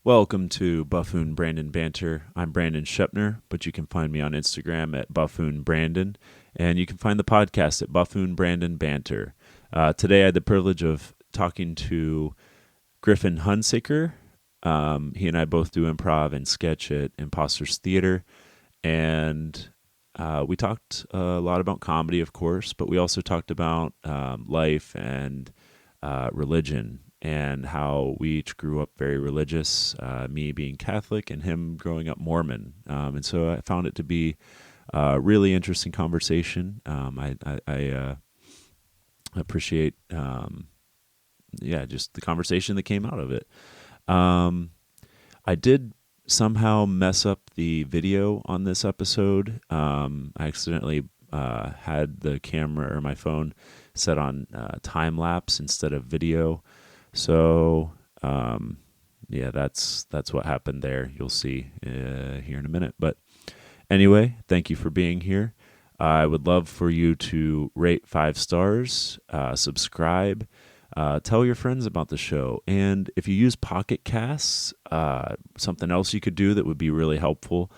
Welcome to Buffoon Brandon Banter. I'm Brandon Shepner, but you can find me on Instagram at Buffoon Brandon, and you can find the podcast at Buffoon Brandon Banter. Today I had the privilege of talking to Griffin Hunsaker. He and I both do improv and sketch at Imposters Theater, and we talked a lot about comedy, of course, but we also talked about life and religion and how we each grew up very religious, me being Catholic and him growing up Morman. And so I found it to be a really interesting conversation. I appreciate, just the conversation that came out of it. I did somehow mess up the video on this episode. I accidentally had the camera or my phone set on time lapse instead of video. So, that's what happened there. You'll see here in a minute. But anyway, thank you for being here. I would love for you to rate 5 stars, subscribe, tell your friends about the show. And if you use Pocket Casts, something else you could do that would be really helpful,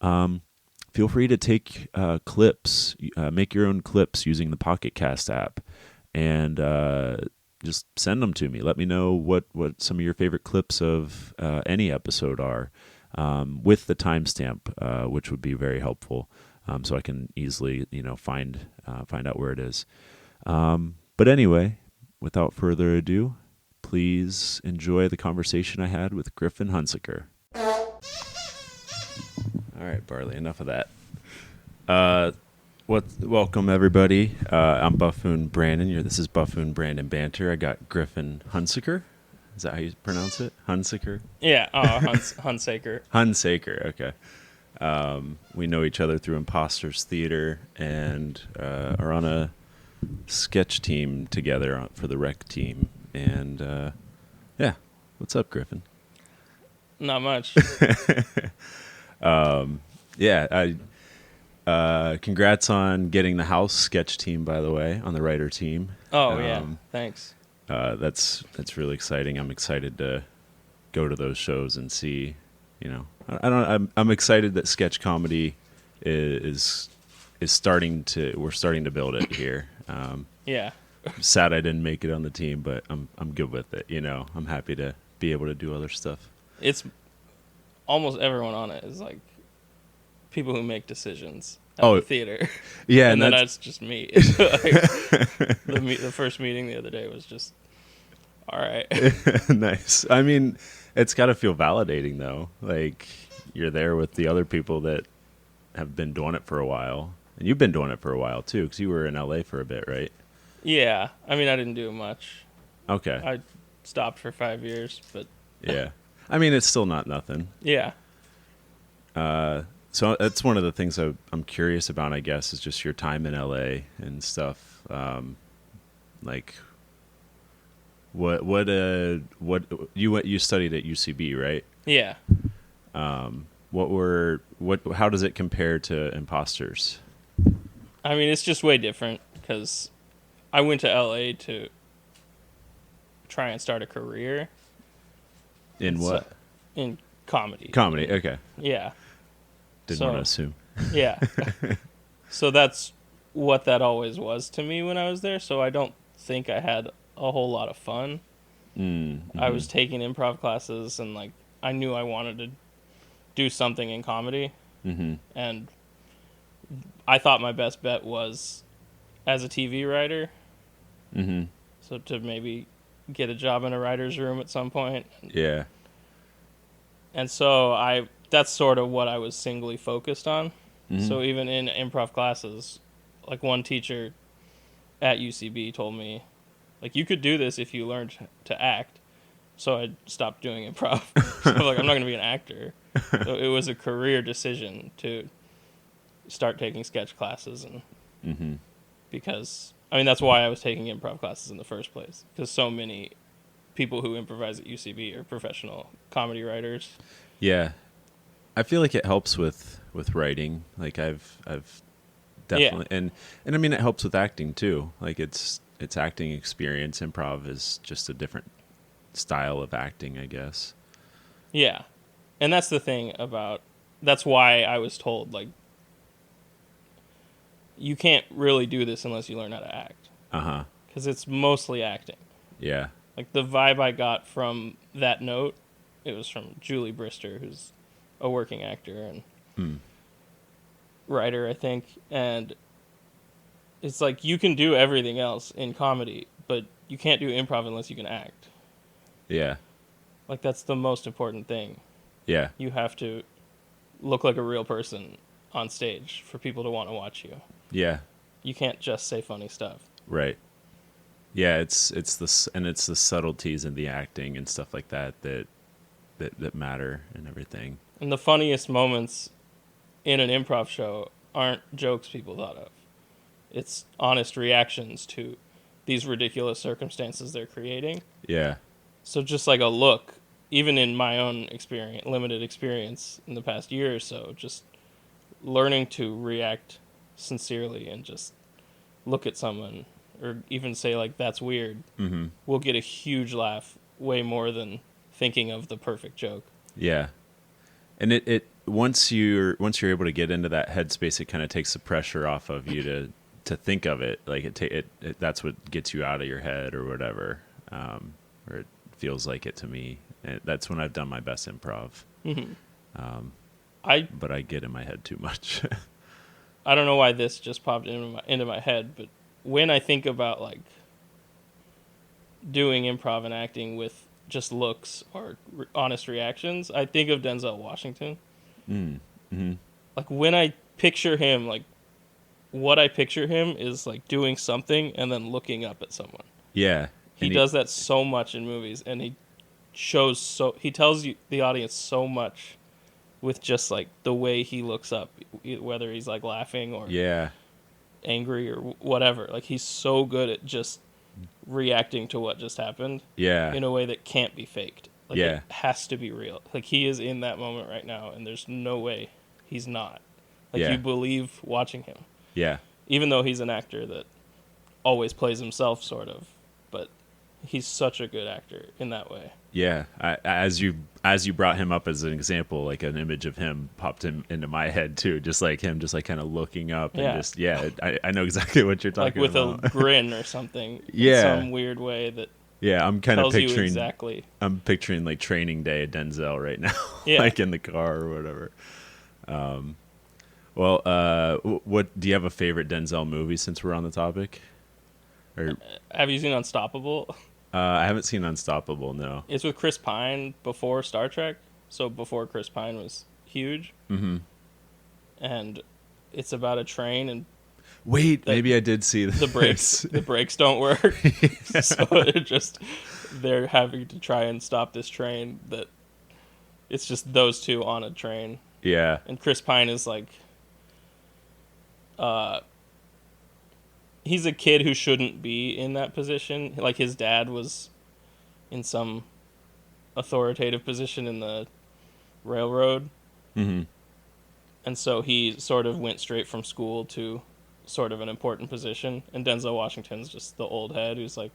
feel free to take clips, make your own clips using the Pocket Cast app, and just send them to me. Let me know what some of your favorite clips of any episode are, with the timestamp, which would be very helpful, so I can easily find out where it is. But anyway, without further ado, please enjoy the conversation I had with Griffin Hunsaker. All right, Barley, enough of that. Welcome, everybody. I'm Buffoon Brandon. This is Buffoon Brandon Banter. I got Griffin Hunsaker. Is that how you pronounce it? Hunsaker? Yeah, Hunsaker. Hunsaker, okay. We know each other through Imposters Theater and are on a sketch team together for the rec team. And, what's up, Griffin? Not much. Congrats on getting the house sketch team, by the way, on the writer team. Oh, yeah. Thanks. That's really exciting. I'm excited to go to those shows and see, I'm excited that sketch comedy is starting to, we're starting to build it here. Yeah. I'm sad I didn't make it on the team, but I'm good with it. I'm happy to be able to do other stuff. It's almost everyone on it is like people who make decisions at the theater. Yeah. And then that's just me. The first meeting the other day was just, all right. Nice. I mean, it's got to feel validating, though. Like, you're there with the other people that have been doing it for a while. And you've been doing it for a while, too, because you were in LA for a bit, right? Yeah. I mean, I didn't do much. Okay. I stopped for 5 years, but... Yeah. I mean, it's still not nothing. Yeah. So that's one of the things I'm curious about, I guess, is just your time in LA and stuff. Like, what you studied at UCB, right? Yeah. How does it compare to Imposters? I mean, it's just way different because I went to LA to try and start a career. In what? In comedy. Comedy, okay. Yeah. Didn't want to assume. Yeah. So that's what that always was to me when I was there. So I don't think I had a whole lot of fun. Mm-hmm. I was taking improv classes and I knew I wanted to do something in comedy. Mm-hmm. And I thought my best bet was as a TV writer. Mm-hmm. So to maybe get a job in a writer's room at some point. Yeah. And so that's sort of what I was singly focused on. Mm-hmm. So even in improv classes, one teacher at UCB told me, you could do this if you learned to act. So I stopped doing improv. So I'm not going to be an actor. So it was a career decision to start taking sketch classes. And mm-hmm. because, that's why I was taking improv classes in the first place. Because so many people who improvise at UCB are professional comedy writers. Yeah. I feel like it helps with writing. I've definitely, and I mean, it helps with acting too. It's acting experience. Improv is just a different style of acting, I guess. Yeah. And that's the thing about, that's why I was told, like, you can't really do this unless you learn how to act. Uh-huh. Because it's mostly acting. Yeah. Like, the vibe I got from that note, it was from Julie Brister, who's a working actor and writer, I think. And it's like, you can do everything else in comedy, but you can't do improv unless you can act. Yeah. Like, that's the most important thing. Yeah. You have to look like a real person on stage for people to want to watch you. Yeah. You can't just say funny stuff. Right. Yeah, it's the subtleties in the acting and stuff like that matter and everything. And the funniest moments in an improv show aren't jokes people thought of. It's honest reactions to these ridiculous circumstances they're creating. Yeah. So just like a look, even in my own experience, limited experience in the past year or so, just learning to react sincerely and just look at someone or even say like, that's weird, will get a huge laugh, way more than thinking of the perfect joke. Yeah. And it once you're able to get into that headspace, it kind of takes the pressure off of you to think of it. Like it that's what gets you out of your head or whatever. Or it feels like it to me. And that's when I've done my best improv. But I get in my head too much. I don't know why this just popped into my head, but when I think about like doing improv and acting with just looks or honest reactions, I think of Denzel Washington. Like when I picture him, like what I picture him is like doing something and then looking up at someone. Yeah. He does that so much in movies, and he tells you, the audience, so much with just like the way he looks up, whether he's like laughing or angry or whatever. Like he's so good at just reacting to what just happened in a way that can't be faked. Like it has to be real. Like he is in that moment right now, and there's no way he's not. Like you believe watching him. Yeah. Even though he's an actor that always plays himself, sort of, but he's such a good actor in that way. Yeah, as you brought him up as an example, like an image of him popped into my head too, just like him, just like kind of looking up and just I know exactly what you're talking about. Like with a grin or something, in some weird way that I'm kind of picturing exactly. I'm picturing like Training Day at Denzel right now, like in the car or whatever. What do you have a favorite Denzel movie since we're on the topic? Or have you seen Unstoppable? I haven't seen Unstoppable, no. It's with Chris Pine before Star Trek, so before Chris Pine was huge. And it's about a train, and maybe I did see this. The brakes don't work, so they're having to try and stop this train. That it's just those two on a train. Yeah, and Chris Pine is like, he's a kid who shouldn't be in that position. Like his dad was in some authoritative position in the railroad. And so he sort of went straight from school to sort of an important position. And Denzel Washington's just the old head who's like,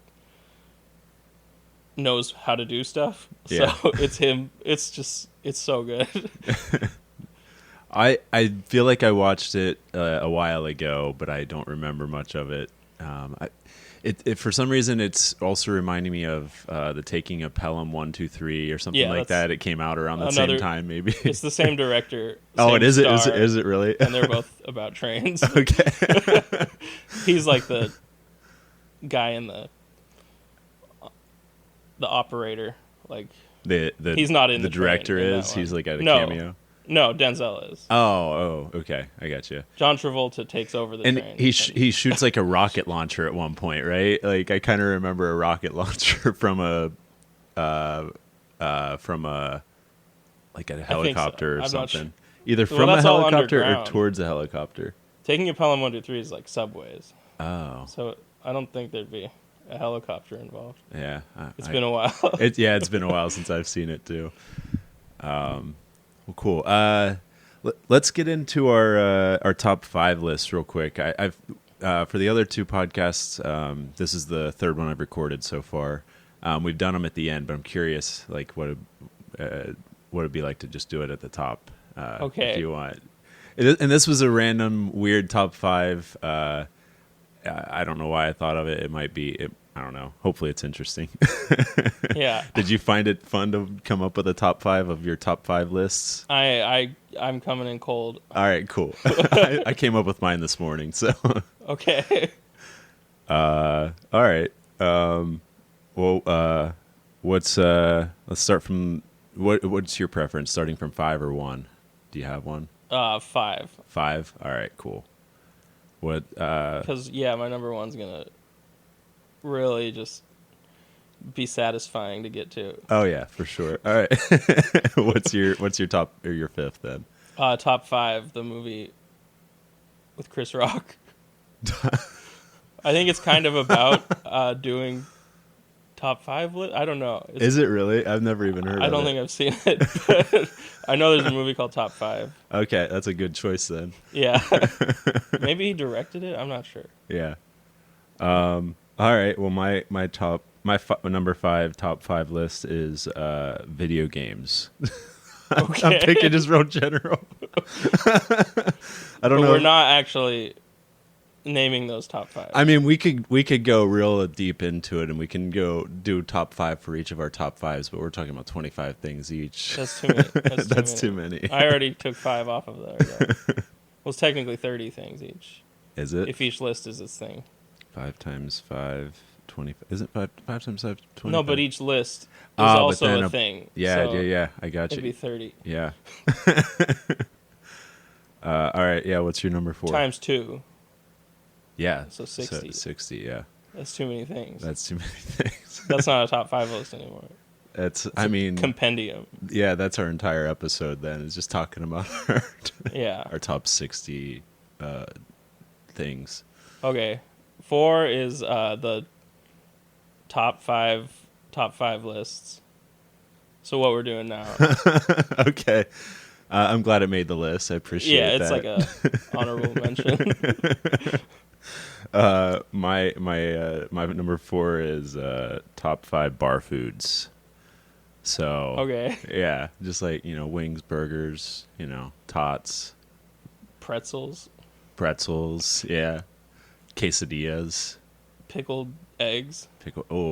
knows how to do stuff. So it's him. It's so good. I feel like I watched it a while ago, but I don't remember much of it. It for some reason it's also reminding me of the Taking of Pelham 1, 2, 3 or something like that. It came out around the same time, maybe. It's the same director. Oh, it is. Star, is it really? And they're both about trains. Okay. He's like the guy in the operator. Like he's not in the director train, is. He's like at a cameo. No, Denzel is. Oh, okay. I got you. John Travolta takes over the train. And he shoots like a rocket launcher at one point, right? Like I kind of remember a rocket launcher from a like a helicopter or something. Either from a helicopter or towards a helicopter. Taking a Pelham 1, 2, 3 is like subways. Oh. So I don't think there'd be a helicopter involved. Yeah. It's been a while. It's been a while since I've seen it too. Well, cool. Let's get into our top 5 list real quick. I've for the other 2 podcasts, this is the third one I've recorded so far. We've done them at the end, but I'm curious, like what what it'd be like to just do it at the top. Okay. If you want. And this was a random weird top 5. I don't know why I thought of it. It might be. I don't know. Hopefully, it's interesting. Yeah. Did you find it fun to come up with a top 5 of your top 5 lists? I'm coming in cold. All right, cool. I came up with mine this morning, so. Okay. All right. Let's start from what's your preference? Starting from 5 or 1? Do you have one? 5. 5. All right, cool. What? Because my number one's gonna really just be satisfying to get to. Oh yeah, for sure. All right. What's your top or your 5th then? Top 5, the movie with Chris Rock. I think it's kind of about doing top 5 I don't know. Is it really? I've never even heard of it. I don't think I've seen it, but I know there's a movie called Top 5. Okay, that's a good choice then. Yeah. Maybe he directed it? I'm not sure. Yeah. All right. Well, my number 5 top 5 list is video games. Okay. I'm picking just real general. I don't know. We're not actually naming those top 5. I mean, we could go real deep into it, and we can go do top 5 for each of our top 5s. But we're talking about 25 things each. That's too many. That's too many. I already took 5 off of there. Well, it's technically 30 things each. Is it? If each list is its thing. 5 times 5, 20. Isn't 5 times 5, 20? No, but each list is also a thing. Yeah, so yeah. I got you. It'd be 30. Yeah. All right. Yeah. What's your number 4? Times 2. Yeah. So 60. 60. Yeah. That's too many things. That's too many things. That's not a top 5 list anymore. It's I mean, compendium. Yeah, that's our entire episode. Then is just talking about our top 60 things. Okay, 4 is the top 5 lists. So what we're doing now? Okay, I'm glad it made the list. I appreciate that. Yeah, it's like a honorable mention. My number 4 is top 5 bar foods. So okay, yeah, just like wings, burgers, tots, pretzels, yeah, quesadillas, pickled eggs.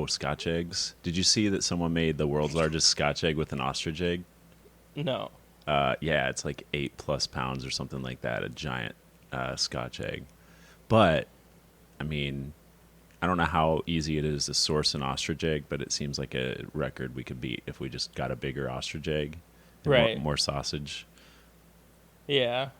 Scotch eggs. Did you see that someone made the world's largest Scotch egg with an ostrich egg? No. Yeah, it's like 8+ pounds or something like that. A giant Scotch egg. But I mean, I don't know how easy it is to source an ostrich egg, but it seems like a record we could beat if we just got a bigger ostrich egg. And right. More sausage. Yeah.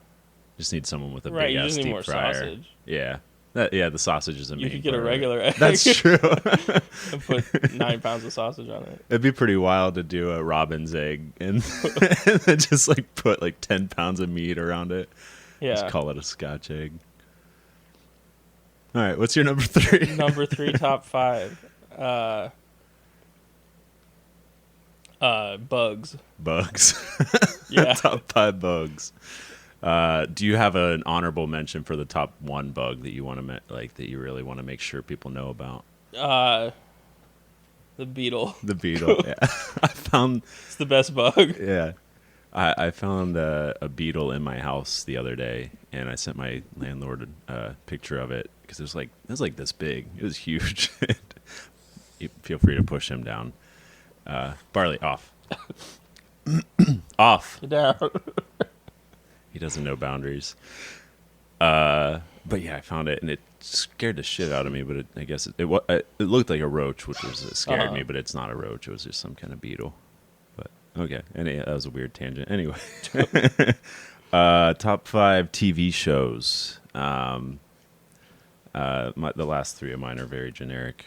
Just need someone with a right, big ass deep more fryer. Sausage. Yeah. The sausage is amazing. You could get a regular egg. That's true. And put 9 pounds of sausage on it. It'd be pretty wild to do a robin's egg and then just like put like 10 pounds of meat around it. Yeah. Just call it a Scotch egg. All right, what's your number 3? Number 3, top 5. Bugs. Yeah. Top 5 bugs. Do you have an honorable mention for the top 1 bug that you want to that you really want to make sure people know about? The beetle. The beetle. Yeah. I found it's the best bug. Yeah. I found a beetle in my house the other day, and I sent my landlord a picture of it because it was like this big. It was huge. You feel free to push him down. Barley, off. Off. Get down. He doesn't know boundaries. But yeah, I found it, and it scared the shit out of me. But I guess it looked like a roach, which scared me. But it's not a roach. It was just some kind of beetle. But okay, that was a weird tangent. Anyway, top 5 TV shows. The last 3 of mine are very generic,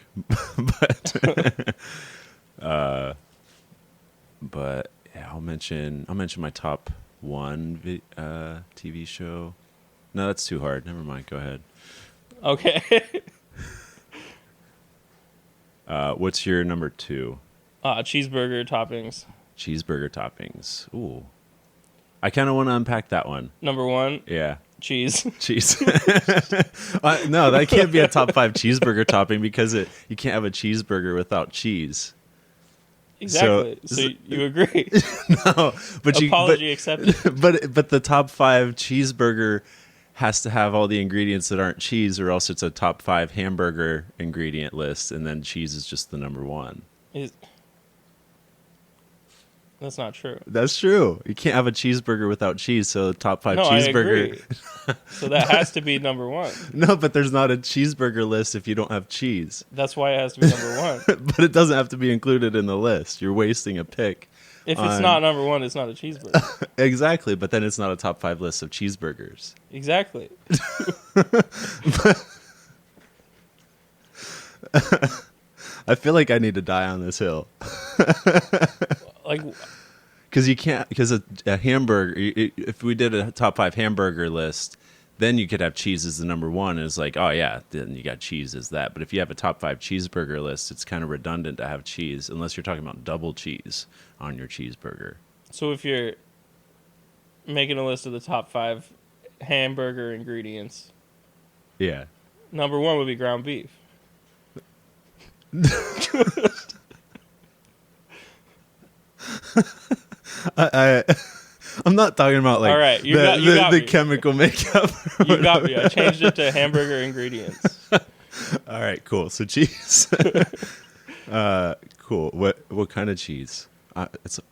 but yeah, I'll mention my top 1 TV show. No, that's too hard. Never mind. Go ahead. Okay. What's your number 2? Cheeseburger toppings. Cheeseburger toppings. Ooh, I kind of want to unpack that one. Number 1. Yeah. Cheese. No, that can't be a top 5 cheeseburger topping because you can't have a cheeseburger without cheese. Exactly. So you agree. No, but Apology accepted. but the top 5 cheeseburger has to have all the ingredients that aren't cheese, or else it's a top 5 hamburger ingredient list, and then cheese is just the number 1. That's not true. That's true. You can't have a cheeseburger without cheese, so the top 5 No, I cheeseburger. agree. So that has to be number 1. No, but there's not a cheeseburger list if you don't have cheese. That's why it has to be number 1. But it doesn't have to be included in the list. You're wasting a pick. If it's not number 1, it's not a cheeseburger. Exactly, but then it's not a top 5 list of cheeseburgers. Exactly. I feel like I need to die on this hill. Like, Because you can't, because a hamburger, if we did a top 5 hamburger list, then you could have cheese as the number 1. And it's like, oh yeah, then you got cheese as that. But if you have a top 5 cheeseburger list, it's kind of redundant to have cheese, unless you're talking about double cheese on your cheeseburger. so if you're making a list of the top 5 hamburger ingredients, Yeah. number 1 would be ground beef. I'm not talking about like All right, you got the me. chemical makeup. You got me. I changed it to hamburger ingredients. All right, cool. So cheese. Cool. What kind of cheese?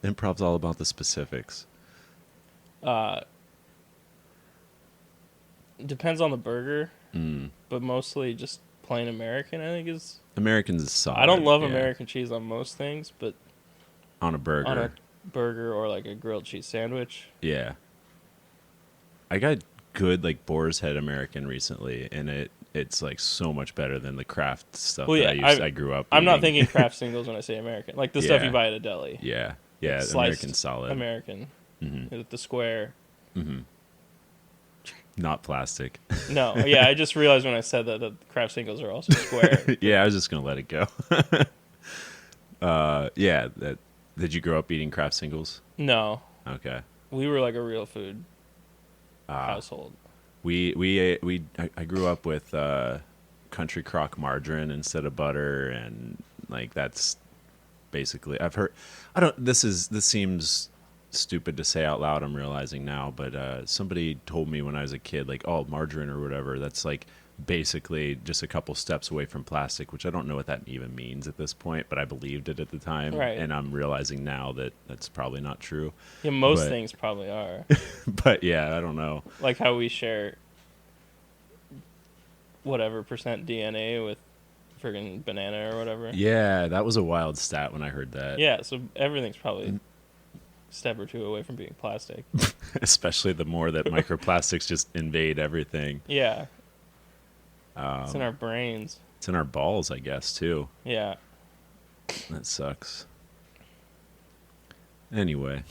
Improv's all about the specifics. Depends on the burger, but mostly just plain American, I think is. American's is solid. I don't love yeah. American cheese on most things, but On a burger. on a burger or like a grilled cheese sandwich. Yeah. I got good like Boar's Head American recently, and it's like so much better than the Kraft stuff Well, that yeah, I grew up I'm not eating. thinking Kraft singles when I say American. Like the stuff Yeah. you buy at a deli. Yeah. Yeah, Sliced American's solid. American. With the square. Not plastic. No, yeah, I just realized when I said that Kraft singles are also square. Yeah, I was just gonna let it go. Yeah. Did you grow up eating Kraft singles? No, Okay. we were like a real food household. I grew up with country crock margarine instead of butter, and like that's basically I've heard. This seems stupid to say out loud, I'm realizing now, but somebody told me when I was a kid, like, oh, margarine or whatever, that's like basically just a couple steps away from plastic, which I don't know what that even means at this point, but I believed it at the time. Right. And I'm realizing now that that's probably not true. Yeah, most But- things probably are. But yeah, I don't know. Like how we share whatever percent DNA with friggin' banana or whatever. Yeah, that was a wild stat when I heard that. Yeah, so everything's probably a step or two away from being plastic. Especially the more that microplastics just invade everything. Yeah. It's in our brains. It's in our balls, I guess, too. Yeah. That sucks. Anyway,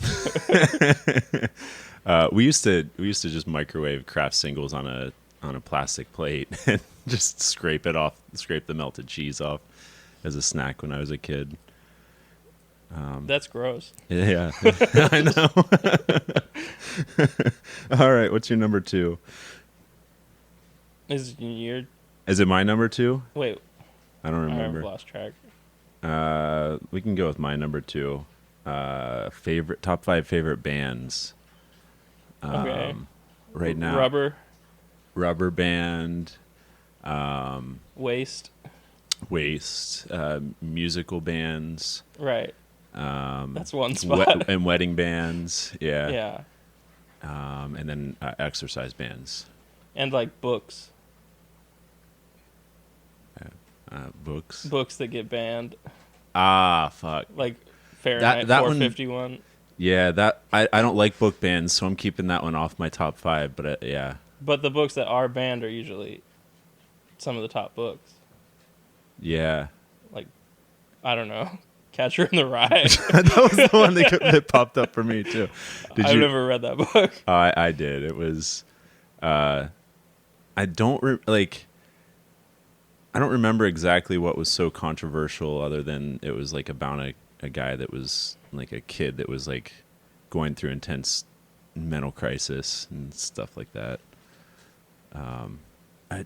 we used to just microwave Kraft singles on a plastic plate and just scrape the melted cheese off as a snack when I was a kid. That's gross. Yeah, I know. All right, what's your number 2? Is your Is it my number 2? wait? I don't I've remember. lost track. We can go with my number 2. Top 5 favorite bands. Okay. Right now, Rubber Band, Waste. Waste, musical bands, Right. That's one spot. and wedding bands. Yeah. Yeah. And then exercise bands. And like books. Books. Books that get banned. Ah, fuck. Like Fahrenheit that one- 451. Yeah, that I don't like book bands, so I'm keeping that one off my top 5. But yeah, But the books that are banned are usually some of the top books. yeah. Like, I don't know. Catcher in the Rye. That was the one that popped up for me too. I've never read that book. I did. It was. I don't I don't remember exactly what was so controversial, other than it was like about a guy that was like a kid that was like going through intense mental crisis and stuff like that.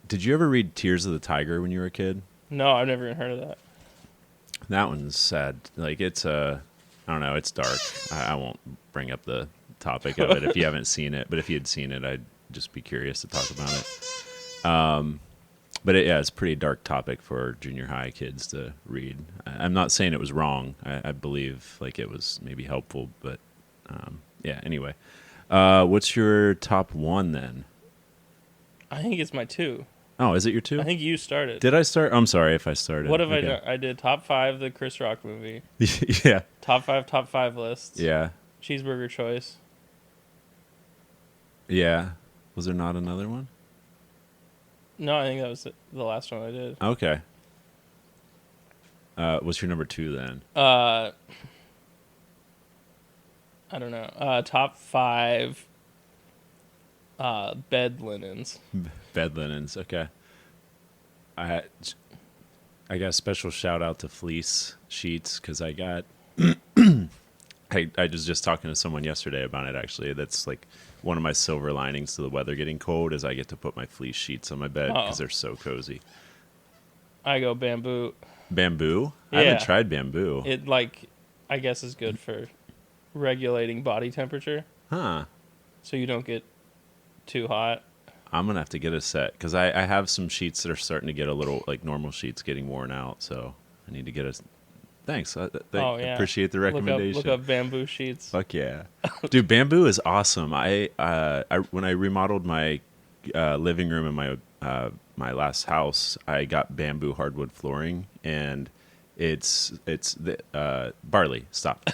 Did you ever read Tears of the Tiger when you were a kid? No, I've never even heard of that. That one's sad. Like it's I don't know. It's dark. I won't bring up the topic of it if you haven't seen it. But if you had seen it, I'd just be curious to talk about it. But yeah, it's a pretty dark topic for junior high kids to read. I'm not saying it was wrong. I believe like it was maybe helpful, but yeah. Anyway, what's your top one then? I think it's my 2. Oh, is it your I 2? think you started. Did I start? I'm sorry if I started. What have I Okay. done? I did top 5 the Chris Rock movie. Yeah. Top 5 lists. Yeah. Cheeseburger choice. Yeah. Was there not another one? No, I think that was the last one I did. Okay. What's your number 2 then? I don't know. Top 5 bed linens. Bed linens. Okay. I got a special shout out to fleece sheets because I got. I was just talking to someone yesterday about it. Actually, that's like one of my silver linings to the weather getting cold is I get to put my fleece sheets on my bed because they're so cozy. I go bamboo. Bamboo? Yeah. I haven't tried bamboo. It I guess is good for regulating body temperature, Huh. so you don't get too hot. I'm gonna have to get a set because I have some sheets that are starting to get a little like normal sheets getting worn out. So I need to get a. Thanks. I appreciate the recommendation. Look up bamboo sheets. Fuck yeah, dude! Bamboo is awesome. I when I remodeled my living room in my last house, I got bamboo hardwood flooring, and it's the barley. Stop.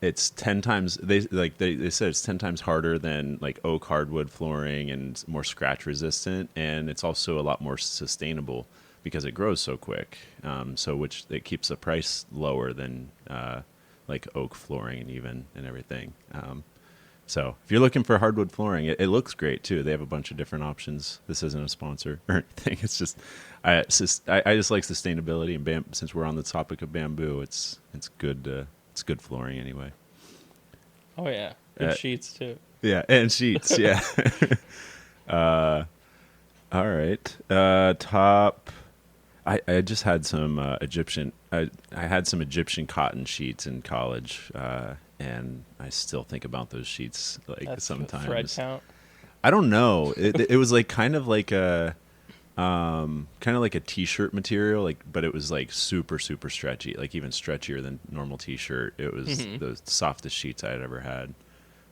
It's 10 times they said it's 10 times harder than like oak hardwood flooring and more scratch resistant, and it's also a lot more sustainable because it grows so quick. So which it keeps the price lower than like oak flooring and everything. So if you're looking for hardwood flooring, it looks great too. They have a bunch of different options. This isn't a sponsor or anything. It's just I just like sustainability, and since we're on the topic of bamboo, it's good. It's good flooring anyway. Oh yeah, good sheets too. Yeah, and sheets. Yeah. All right. Top. I just had some Egyptian. I had some Egyptian cotton sheets in college, and I still think about those sheets like That's sometimes. thread count. I don't know. It was like kind of like a t-shirt material, like, but it was like super super stretchy, like even stretchier than normal t-shirt. It was the softest sheets I had ever had.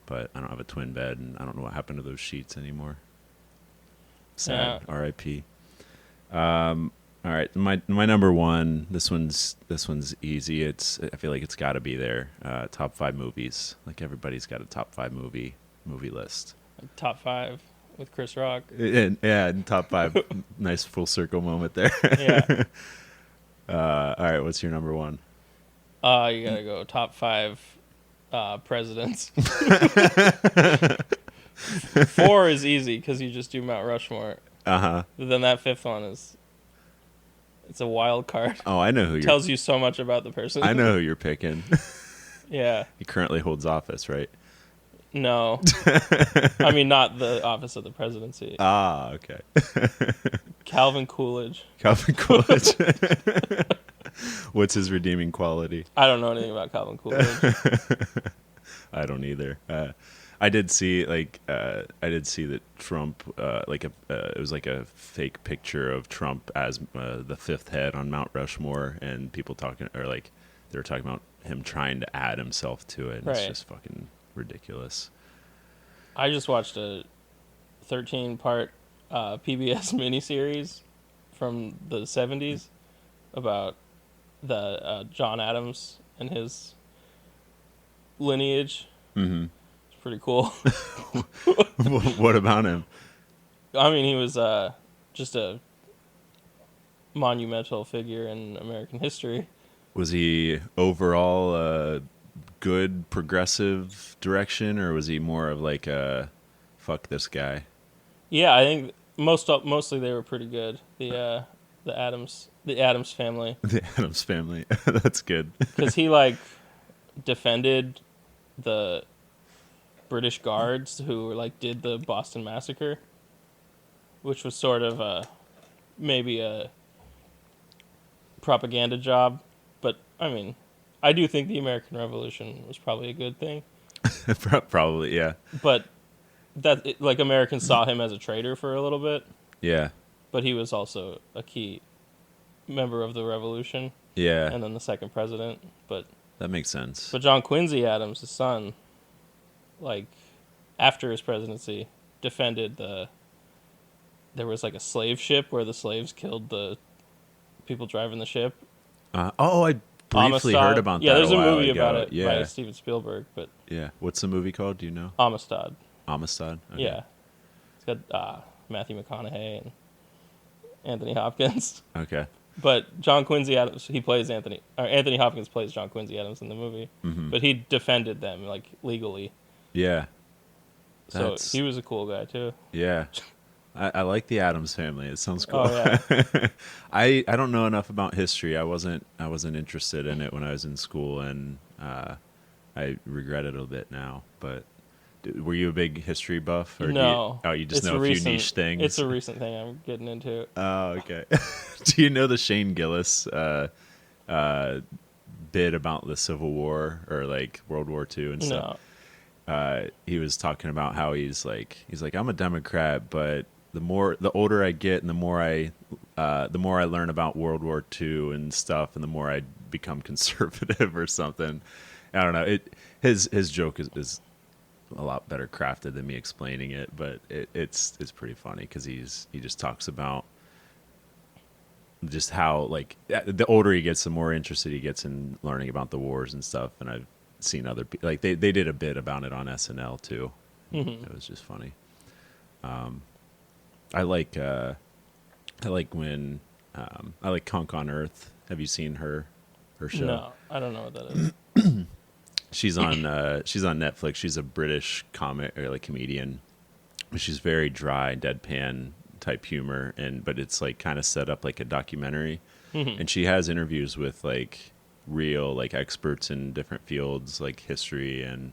But I don't have a twin bed, and I don't know what happened to those sheets anymore. Sad. Yeah. R.I.P. All right, my number one. This one's easy. I feel like it's got to be there. Top 5 movies. Like everybody's got a top 5 movie list. Top 5 with Chris Rock. And top 5. Nice full circle moment there. Yeah. All right, what's your number one? You gotta go top 5 presidents. 4 is easy because you just do Mount Rushmore. Uh-huh. But then that 5th one it's a wild card. Oh, I know who you're. Tells you so much about the person. I know who you're picking. Yeah. He currently holds office, right? No. I mean, not the office of the presidency. Ah, okay. Calvin Coolidge. Calvin Coolidge. What's his redeeming quality? I don't know anything about Calvin Coolidge. I don't either. I did see that Trump it was like a fake picture of Trump as the 5th head on Mount Rushmore, and people they were talking about him trying to add himself to it. And It's just fucking ridiculous. I just watched a 13-part PBS miniseries from the 70s about the John Adams and his lineage. Mm-hmm. It's pretty cool. What about him? I mean, he was just a monumental figure in American history. Was he overall a good progressive direction, or was he more of like a fuck this guy? Yeah, I think mostly they were pretty good. The Adams family. The Adams family. That's good. Because he defended the British guards who did the Boston Massacre, which was sort of maybe a propaganda job. But I mean, I do think the American Revolution was probably a good thing. Probably, yeah. But like Americans saw him as a traitor for a little bit. Yeah. But he was also a key member of the revolution. Yeah. And then the second president. That makes sense. But John Quincy Adams, his son, like after his presidency, defended there was like a slave ship where the slaves killed the people driving the ship. I briefly heard about that. Yeah, there's a while movie ago. about it by Steven Spielberg. But yeah, what's the movie called? Do you know? Amistad. Amistad. Okay. Yeah, it's got Matthew McConaughey and Anthony Hopkins. Okay. But John Quincy Adams, he plays Anthony Hopkins plays John Quincy Adams in the movie. Mm-hmm. But he defended them like legally. Yeah. So he was a cool guy too. Yeah. I like the Addams Family. It sounds cool. Oh, yeah. I don't know enough about history. I wasn't interested in it when I was in school, and I regret it a bit now. But were you a big history buff? Or no. You just know a few niche things? It's a recent thing I'm getting into. Oh, okay. Do you know the Shane Gillis bit about the Civil War or like World War II and stuff? No. He was talking about how he's like I'm a Democrat, but the older I get and the more I learn about World War II and stuff, and the more I become conservative or something. I don't know. His joke is a lot better crafted than me explaining it, but it's pretty funny because he just talks about just how like the older he gets, the more interested he gets in learning about the wars and stuff. And I've seen other people like they did a bit about it on SNL too. Mm-hmm. It was just funny. I like when I like Conk on Earth. Have you seen her show? No, I don't know what that is. She's on Netflix. She's a British comic or like comedian. She's very dry, deadpan type humor, but it's like kind of set up like a documentary. Mm-hmm. And she has interviews with like real like experts in different fields like history and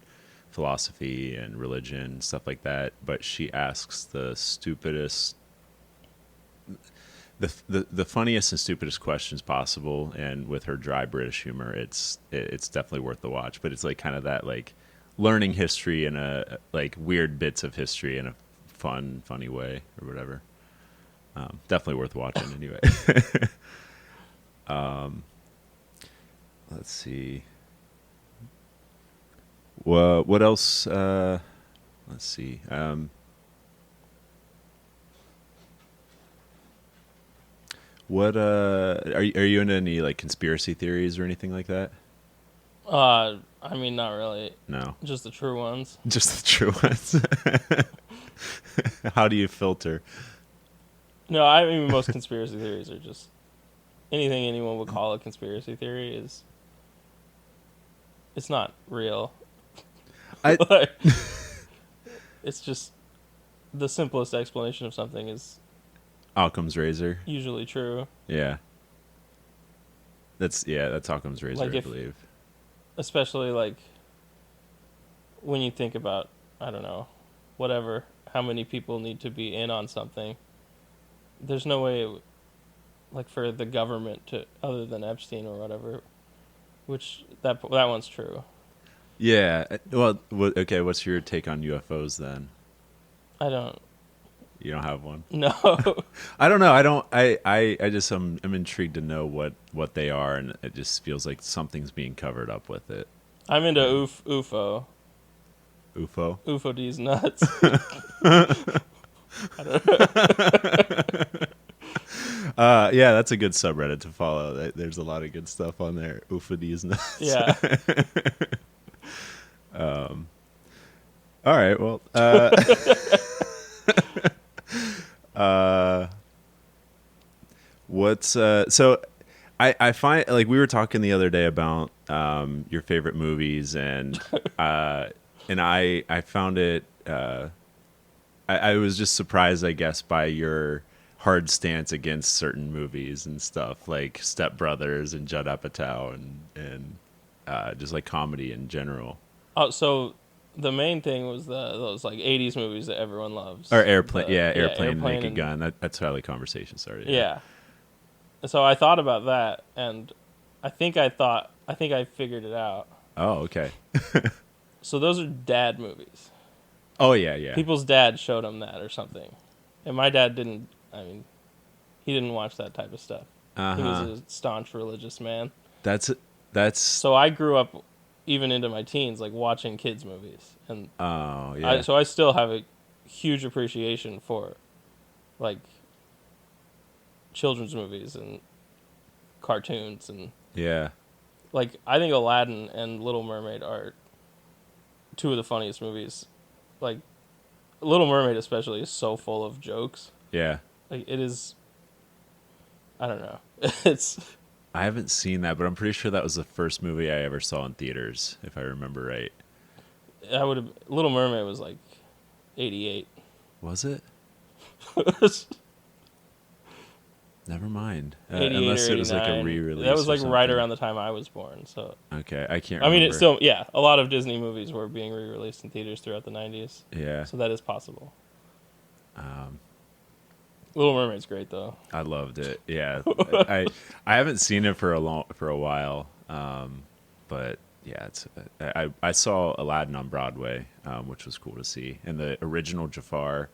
philosophy and religion, stuff like that. But she asks the stupidest, the funniest and stupidest questions possible. And with her dry British humor, it's definitely worth the watch. But it's like kind of that like learning history in a like weird bits of history in a funny way or whatever. Definitely worth watching anyway. Let's see. Well, what else? Let's see. What are you into any like conspiracy theories or anything like that? I mean, not really. No, Just the true ones. just the true ones. How do you filter? No, I mean most conspiracy theories are just anything anyone would call a conspiracy theory is. It's not real. It's just the simplest explanation of something is Occam's razor. usually true. Yeah. That's Occam's razor, Like I believe. Especially like when you think about, I don't know, whatever, how many people need to be in on something. There's no way, like for the government to, other than Epstein or whatever, which that one's true. Yeah. Well, okay. What's your take on UFOs then? You don't have one? No. I don't know. I just I'm intrigued to know what they are, and it just feels like something's being covered up with it. I'm into UFO. UFO? UFO D's nuts. Yeah, that's a good subreddit to follow. There's a lot of good stuff on there. UFO D's nuts. Yeah. All right. Well. What's so? I find like we were talking the other day about your favorite movies, and I found it. I was just surprised, I guess, by your hard stance against certain movies and stuff like Step Brothers and Judd Apatow and just like comedy in general. Oh, so the main thing was those like 80s movies that everyone loves. Or Airplane, Airplane Airplane Naked and, Gun. That's how the conversation started. Yeah. So I thought about that, and I think I figured it out. Oh, okay. So those are dad movies. Oh, yeah, yeah. People's dad showed them that or something, and my dad didn't. I mean, he didn't watch that type of stuff. He was Uh-huh. a staunch religious man. That's that's So I grew up, even into my teens, like watching kids movies, and oh, yeah. I still have a huge appreciation for like children's movies and cartoons, and Yeah. like I think Aladdin and Little Mermaid are two of the funniest movies. Like Little Mermaid especially is so full of jokes. Yeah. Like it is, I don't know. It's I haven't seen that, but I'm pretty sure that was the first movie I ever saw in theaters, if I remember right. I would have Little Mermaid was like 88. Was it? 88 Never mind. or Unless it 89. was like a re-release. That was like or right something. around the time I was born. So Okay, I can't I mean, remember. it's still, yeah, a lot of Disney movies were being re-released in theaters throughout the 90s. Yeah. So that is possible. Um, Little Mermaid's great though. I loved it. Yeah. I haven't seen it for a while. But yeah, I saw Aladdin on Broadway, which was cool to see, and the original Jafar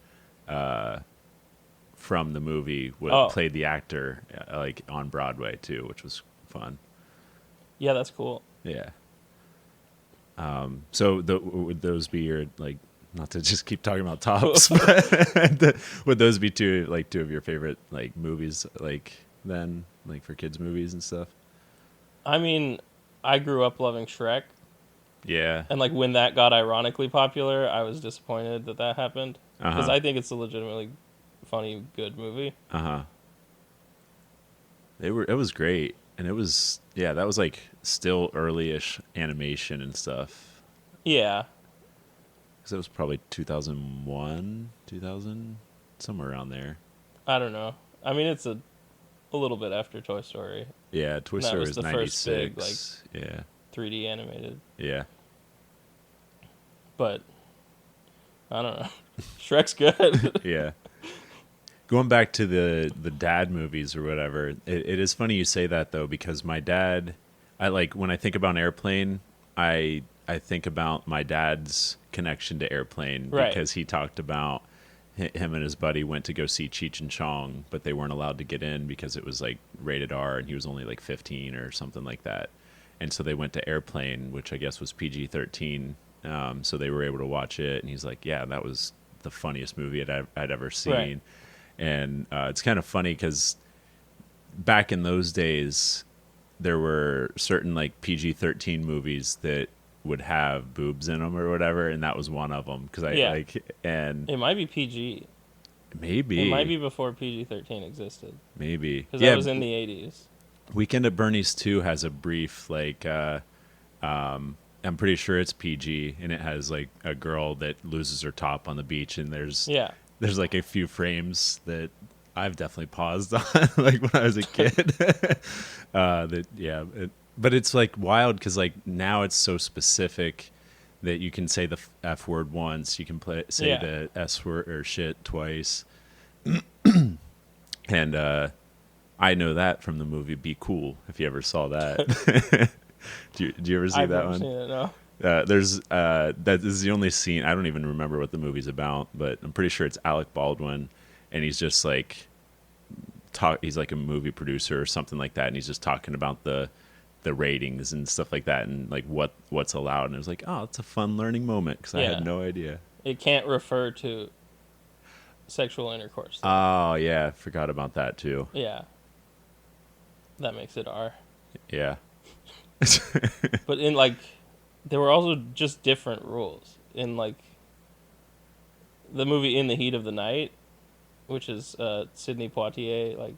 from the movie played the actor like on Broadway too, which was fun. Yeah, that's cool. Yeah. So would those be your, like, not to just keep talking about tops, but would those be two of your favorite like movies, like then, like for kids movies and stuff? I mean, I grew up loving Shrek, Yeah. and like when that got ironically popular, I was disappointed that that happened because Uh-huh. I think it's a legitimately funny, good movie. Uh-huh. It was great, and it was, yeah, that was like still early-ish animation and stuff. Yeah, Cuz it was probably 2001, 2000, somewhere around there. I don't know. I mean, it's a little bit after Toy Story. Yeah, Toy And that Story was was the first big, 96. Yeah. 3D animated, Yeah. but I don't know. Shrek's good. Yeah. Going back to the dad movies or whatever, it is funny you say that though, because my dad, I like when I think about Airplane, I think about my dad's connection to Airplane Right. because he talked about him and his buddy went to go see Cheech and Chong, but they weren't allowed to get in because it was like rated R and he was only like 15 or something like that. And so they went to Airplane, which I guess was PG-13. So they were able to watch it, and he's like, "Yeah, that was the funniest movie I'd ever seen." Right. And it's kind of funny because back in those days, there were certain like PG-13 movies that would have boobs in them or whatever, and that was one of them. Because Yeah. and It might be PG. maybe It might be before PG-13 existed maybe because that was in the 80s. Weekend at Bernie's 2 has a brief like I'm pretty sure it's PG, and it has like a girl that loses her top on the beach, and there's Yeah. like a few frames that I've definitely paused on like when I was a kid. But it's like wild because like now it's so specific that you can say the F word once, you can say Yeah. the S word or shit twice, and I know that from the movie Be Cool. If you ever saw that, do you ever see I've that never one? seen it, no. There's that is the only scene. I don't even remember what the movie's about, but I'm pretty sure it's Alec Baldwin, and he's just like he's like a movie producer or something like that, and he's just talking about the ratings and stuff like that, and like what's allowed. And it was like, oh, it's a fun learning moment because I Yeah. had no idea. It can't refer to sexual intercourse. though. Oh yeah, forgot about that too. Yeah. That makes it R. Yeah. But in like, there were also just different rules in like the movie In the Heat of the Night, which is Sidney Poitier, like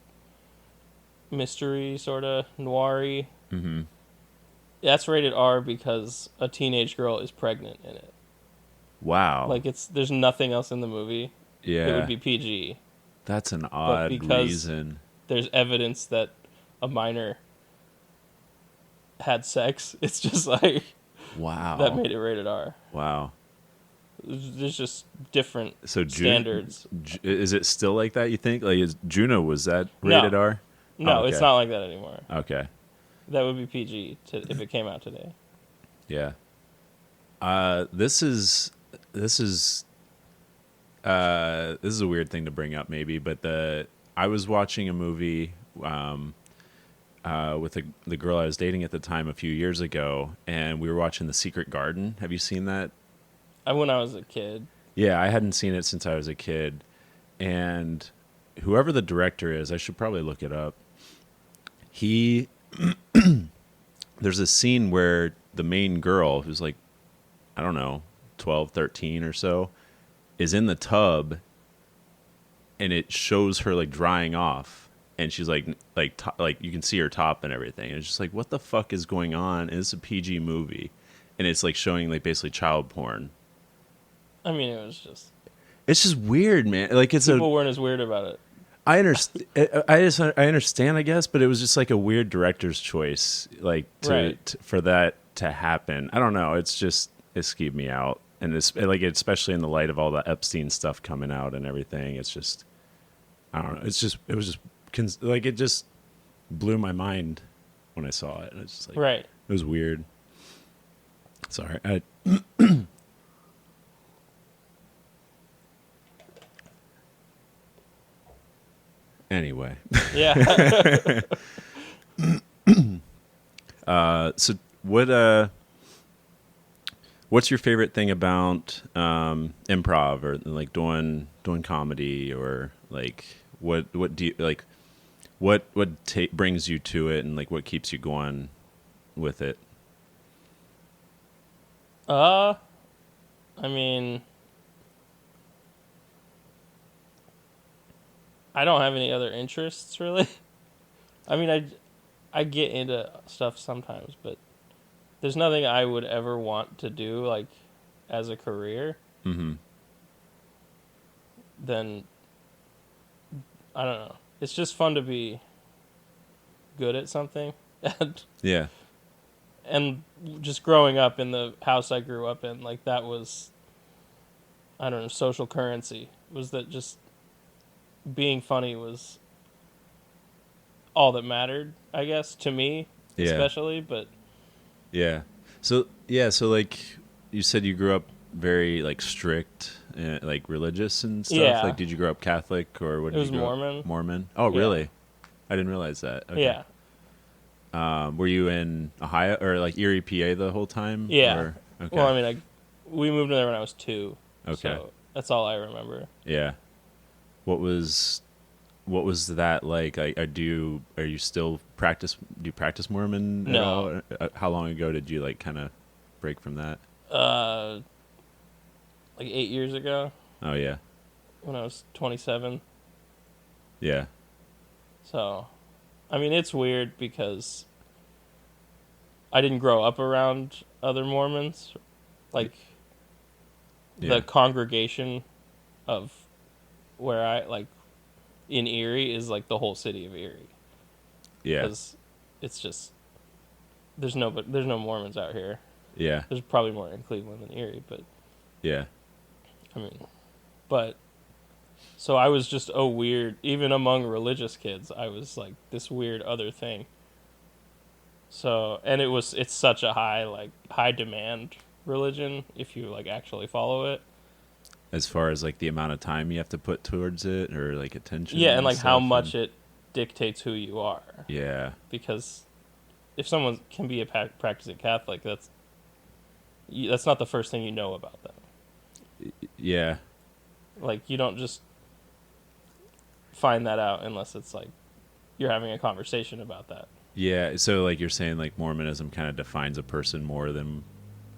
mystery sort of noiry. Mm-hmm. That's rated R because a teenage girl is pregnant in it. Wow. Like there's nothing else in the movie. Yeah. It would be PG. That's an odd because reason. There's evidence that a minor had sex. It's just like Wow. that made it rated R. Wow. There's just different So standards. Is it still like that? You think? Like, is Juno, was that rated No. R? No, Oh, it's okay. not like that anymore. Okay. That would be PG if it came out today. Yeah. This is this is a weird thing to bring up maybe, but I was watching a movie with the girl I was dating at the time a few years ago, and we were watching The Secret Garden. Have you seen that? When I was a kid. Yeah, I hadn't seen it since I was a kid, and whoever the director is, I should probably look it up. He There's a scene where the main girl, who's like, I don't know, 12, 13 or so, is in the tub, and it shows her like drying off, and she's like you can see her top and everything, and it's just like, what the fuck is going on? And it's a PG movie, and it's like showing like basically child porn. I mean, it was just It's just weird, man. Like people weren't as weird about it. I understand. I understand, I guess, but it was just like a weird director's choice, like for that to happen. I don't know. It skeeved me out, and it's like, especially in the light of all the Epstein stuff coming out and everything. It's just, I don't know. It was just like, it just blew my mind when I saw it, and it's just like, right. It was weird. Sorry. Anyway. Yeah. So what's your favorite thing about improv, or like doing comedy, or like what do you like, what brings you to it, and like what keeps you going with it? I mean, I don't have any other interests really. I mean, I get into stuff sometimes, but there's nothing I would ever want to do like as a career. Mm-hmm. Then I don't know. It's just fun to be good at something. Yeah. And just growing up in the house I grew up in, like that was, I don't know, social currency. Was that just being funny was all that mattered, I guess, to me, especially, but yeah. So like you said, you grew up very like strict, like religious and stuff. Yeah. Like, did you grow up Catholic, or what? It was you grow Mormon. Up? Mormon. Oh, Yeah. really? I didn't realize that. Okay. Yeah. Were you in Ohio or like Erie, PA the whole time? Yeah. Or, okay. Well, I mean, we moved in there when I was 2. Okay. So that's all I remember. Yeah. What was that like? Are you still practice? Do you practice Mormon at No. all? How long ago did you like kind of break from that? Like 8 years ago Oh yeah. when I was 27. Yeah. So, I mean, it's weird because I didn't grow up around other Mormons. Like, Yeah. the congregation of where I, like, in Erie is, like, the whole city of Erie. Yeah. Because it's just, there's no Mormons out here. Yeah. There's probably more in Cleveland than Erie, but, Yeah. I mean, but, so I was just weird, even among religious kids, I was, like, this weird other thing. So, and it's such a high demand religion if you, like, actually follow it. As far as like the amount of time you have to put towards it, or like attention. Yeah, and like how stuff, much it dictates who you are. Yeah. Because if someone can be a practicing Catholic, that's not the first thing you know about them. Yeah. Like, you don't just find that out unless it's like you're having a conversation about that. Yeah. So like you're saying, like Mormonism kind of defines a person more than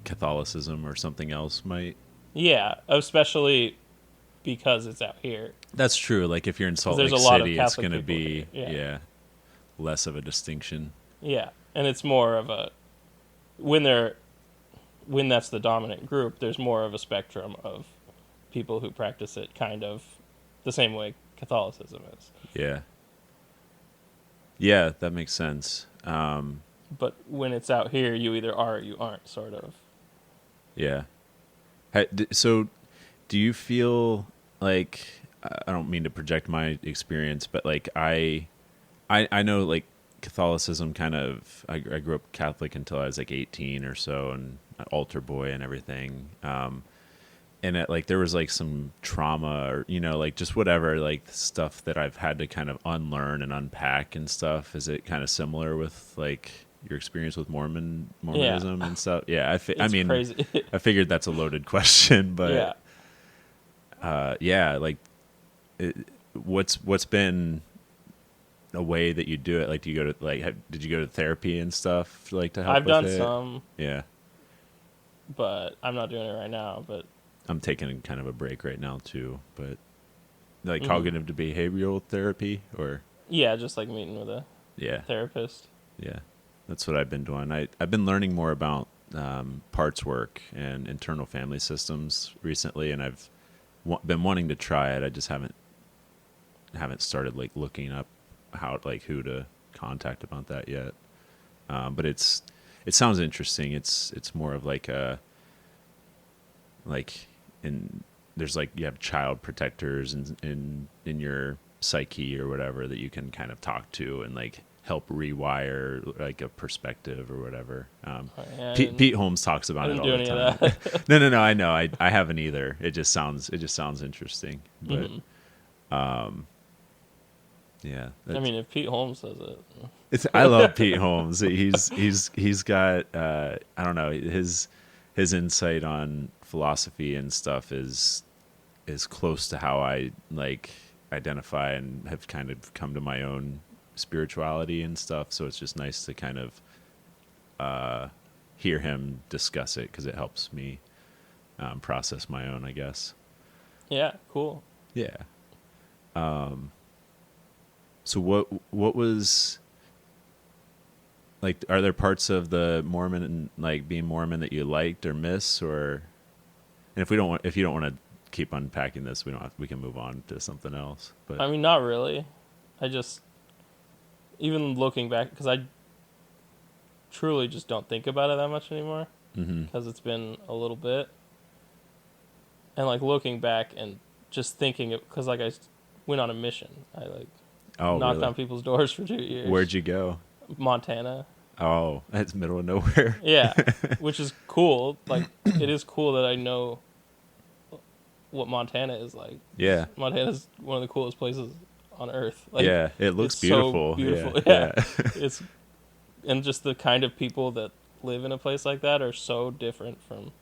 Catholicism or something else might. Yeah, especially because it's out here. That's true. Like if you're in Salt There's Lake a lot of City, it's Catholic going to people be here. Yeah. less of a distinction. Yeah, and it's more of a when that's the dominant group, there's more of a spectrum of people who practice it kind of the same way Catholicism is. Yeah. Yeah, that makes sense. But when it's out here, you either are or you aren't, sort of. Yeah. So do you feel like, I don't mean to project my experience, but like I I know like Catholicism kind of. I grew up Catholic until I was like 18 or so, and an altar boy and everything. And it, like there was like some trauma or like just whatever like stuff that I've had to kind of unlearn and unpack and stuff. Is it kind of similar with like your experience with Yeah, Mormonism and stuff? Yeah, I it's mean, crazy. I figured that's a loaded question, but Yeah, yeah, like it, what's been a way that you do it? Like, do you go to like did you go to therapy and stuff like to help I've with done it? some, Yeah, but I'm not doing it right now. But I'm taking kind of a break right now too, but like mhm. cognitive to behavioral therapy or Yeah, just like meeting with a yeah, therapist. yeah, that's what I've been doing. I've been learning more about parts work and internal family systems recently, and I've been wanting to try it. I just haven't started like looking up how like who to contact about that yet. But it sounds interesting. It's more of like a like in there's like you have child protectors in your psyche or whatever that you can kind of talk to and like help rewire like a perspective or whatever. Yeah, Pete Holmes talks I about it didn't all do the any of time. that. No, I know. I haven't either. It just sounds interesting. But hmm yeah, I mean, if Pete Holmes says I love it, Pete Holmes. He's got I don't know, his insight on philosophy and stuff is close to how I like identify and have kind of come to my own spirituality and stuff. So it's just nice to kind of hear him discuss it because it helps me process my own, I guess. yeah, cool. Yeah. So what was like? Are there parts of the Mormon and like being Mormon that you liked or miss, or and if you don't want to keep unpacking this, we can move on to something else. But I mean, not really. I just even looking back because I truly just don't think about it that much anymore mm-hmm. because it's been a little bit. And like looking back and just thinking because like I went on a mission. I like Oh, knocked really? on people's doors for Where'd 2 years. you go? Montana. Oh, it's middle of nowhere. Yeah, which is cool. Like it is cool that I know what Montana is like. 'Cause Yeah, Montana's one of the coolest places on earth. Like yeah. It looks it's so beautiful. Yeah, beautiful. Yeah, yeah, it's and just the kind of people that live in a place like that are so different from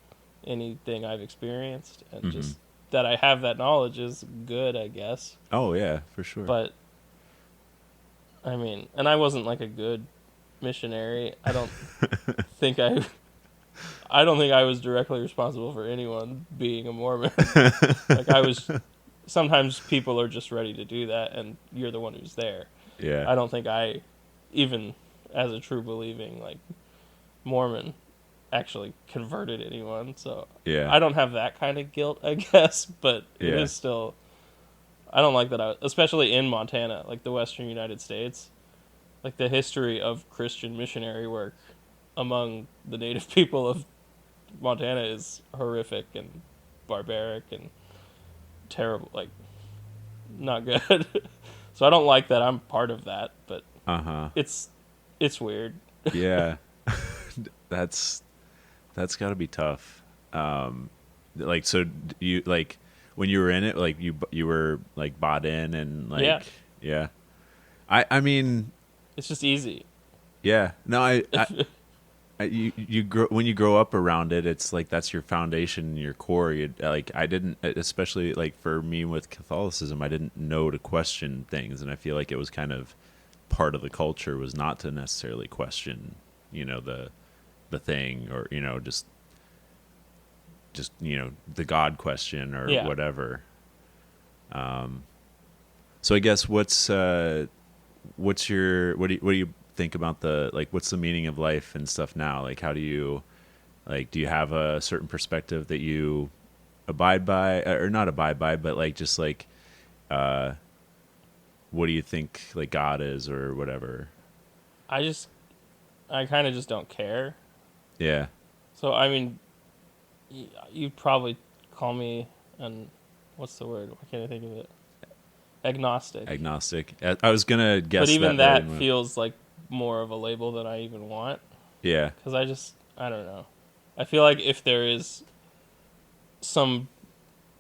anything I've experienced, and hmm just that I have that knowledge is good, I guess. Oh, yeah, for sure. But I mean, and I wasn't like a good missionary. Think I I don't think I was directly responsible for anyone being a Mormon. Like I was sometimes people are just ready to do that and you're the one who's there. Yeah, I don't think I even as a true believing like Mormon actually converted anyone. So yeah, I don't have that kind of guilt, I guess, but it yeah. is still I don't like that especially in Montana, like the western United States. Like the history of Christian missionary work among the native people of Montana is horrific and barbaric and terrible, like not good. So I don't like that I'm part of that, but Uh huh. it's it's weird. Yeah, that's that's got to be tough. Like, so you like when you were in it, like you were like bought in and Yeah, like yeah. I mean it's just easy. yeah. No, you grow when you grow up around it, it's like that's your foundation, your core. You, like I didn't, especially like for me with Catholicism, I didn't know to question things, and I feel like it was kind of part of the culture was not to necessarily question, the thing or just the God question or Yeah, whatever. So I guess what's your what do you think about the like what's the meaning of life and stuff now? Like how do you like do you have a certain perspective that you abide by or not abide by, but like just like uh what do you think like God is or whatever? I just I kind of just don't care. Yeah. So I mean, you'd probably call me an what's the word? Why can't I think of it? Agnostic. Agnostic. I was gonna guess But even that, that but feels like more of a label than I even want. yeah, Because I don't know. I feel like if there is some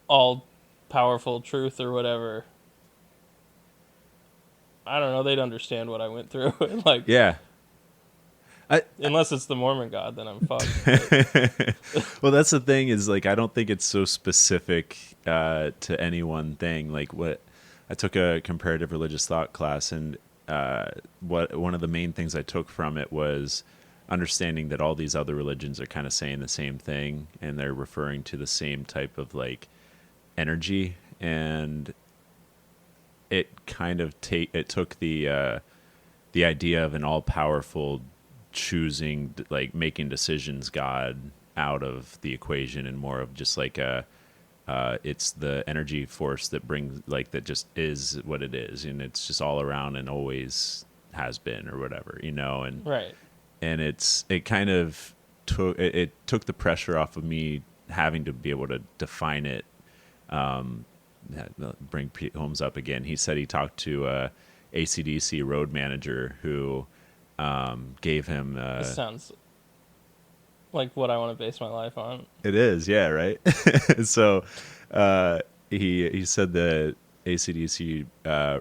all powerful truth or whatever, I don't know, they'd understand what I went through. Like, yeah. I unless it's the Mormon God, then I'm fucked. But well, that's the thing is like I don't think it's so specific to any one thing. Like what I took a comparative religious thought class, and what one of the main things I took from it was understanding that all these other religions are kind of saying the same thing, and they're referring to the same type of like energy, and it kind of it took the idea of an all powerful choosing, like making decisions God out of the equation, and more of just like a it's the energy force that brings, like, that just is what it is, and it's just all around and always has been or whatever, and right. it kind of it took the pressure off of me having to be able to define it. Bring Pete Holmes up again. He said he talked to ACDC road manager who gave him. This sounds like what I want to base my life on. It is, yeah, right. So he said the ACDC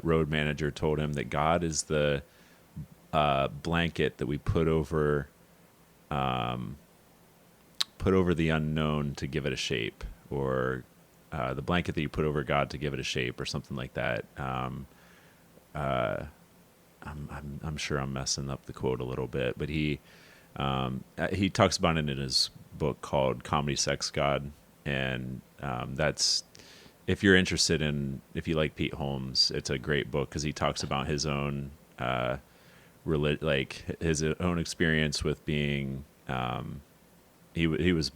road manager told him that God is the blanket that we put over the unknown to give it a shape, or the blanket that you put over God to give it a shape, or something like that. I'm sure I'm messing up the quote a little bit, but he talks about it in his book called Comedy Sex God, and that's, if you're interested in, if you like Pete Holmes, it's a great book because he talks about his own like his own experience with being he was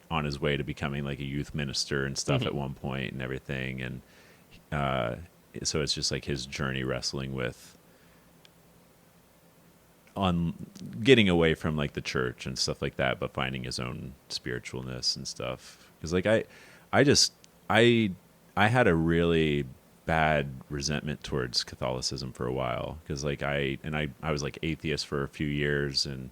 on his way to becoming like a youth minister and stuff at one point and everything, and so it's just like his journey wrestling with on getting away from like the church and stuff like that, but finding his own spiritualness and stuff. Because like I had a really bad resentment towards Catholicism for a while, because like I was like atheist for a few years, and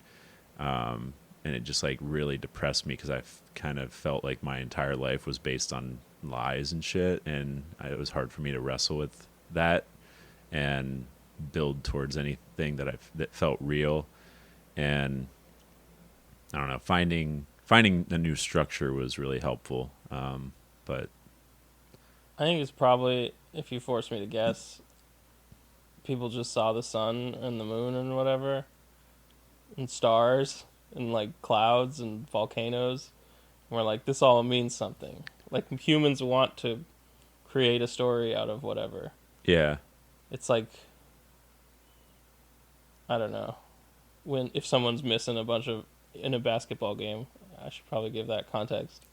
it just like really depressed me because I kind of felt like my entire life was based on lies and shit, and it was hard for me to wrestle with that and build towards anything that felt real. And I don't know, finding a new structure was really helpful. But I think it's probably, if you force me to guess, people just saw the sun and the moon and whatever, and stars and like clouds and volcanoes. And we're like, this all means something. Like, humans want to create a story out of whatever. yeah, It's like, I don't know, if someone's missing a bunch of in a basketball game, I should probably give that context.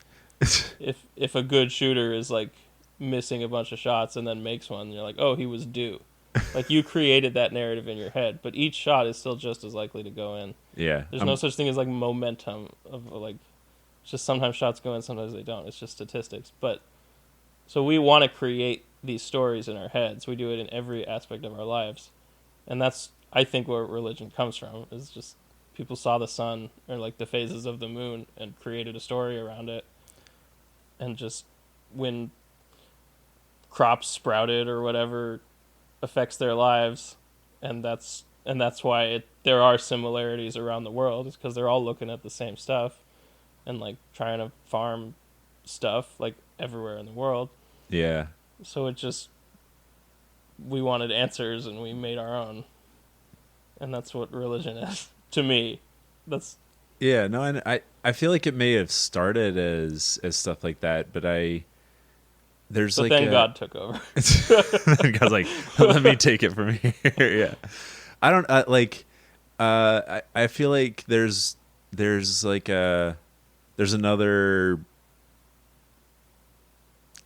If a good shooter is like missing a bunch of shots and then makes one, you're like, oh, he was due. Like, you created that narrative in your head, but each shot is still just as likely to go in. yeah. There's no such thing as like momentum of like, it's just sometimes shots go in, sometimes they don't. It's just statistics. But so we want to create these stories in our heads. We do it in every aspect of our lives, and that's, I think, where religion comes from. Is just people saw the sun or like the phases of the moon and created a story around it, and just when crops sprouted or whatever affects their lives, and that's why there are similarities around the world, is because they're all looking at the same stuff and like trying to farm stuff like everywhere in the world. Yeah. So it just, we wanted answers and we made our own, and that's what religion is to me. That's Yeah, no, and I feel like it may have started as stuff like that, but there's but like then God took over. God's like, let me take it from here. Yeah, I don't like. I feel like there's like there's another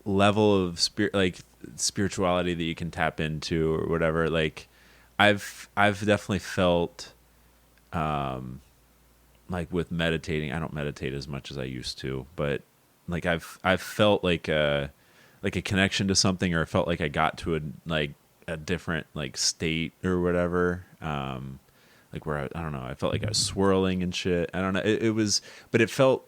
level of spirituality that you can tap into or whatever. Like, I've definitely felt like with meditating. I don't meditate as much as I used to, but like I've felt like like a connection to something, or I felt like I got to a different like state or whatever. Like where I don't know, I felt like I was swirling and shit. I don't know. It was, but it felt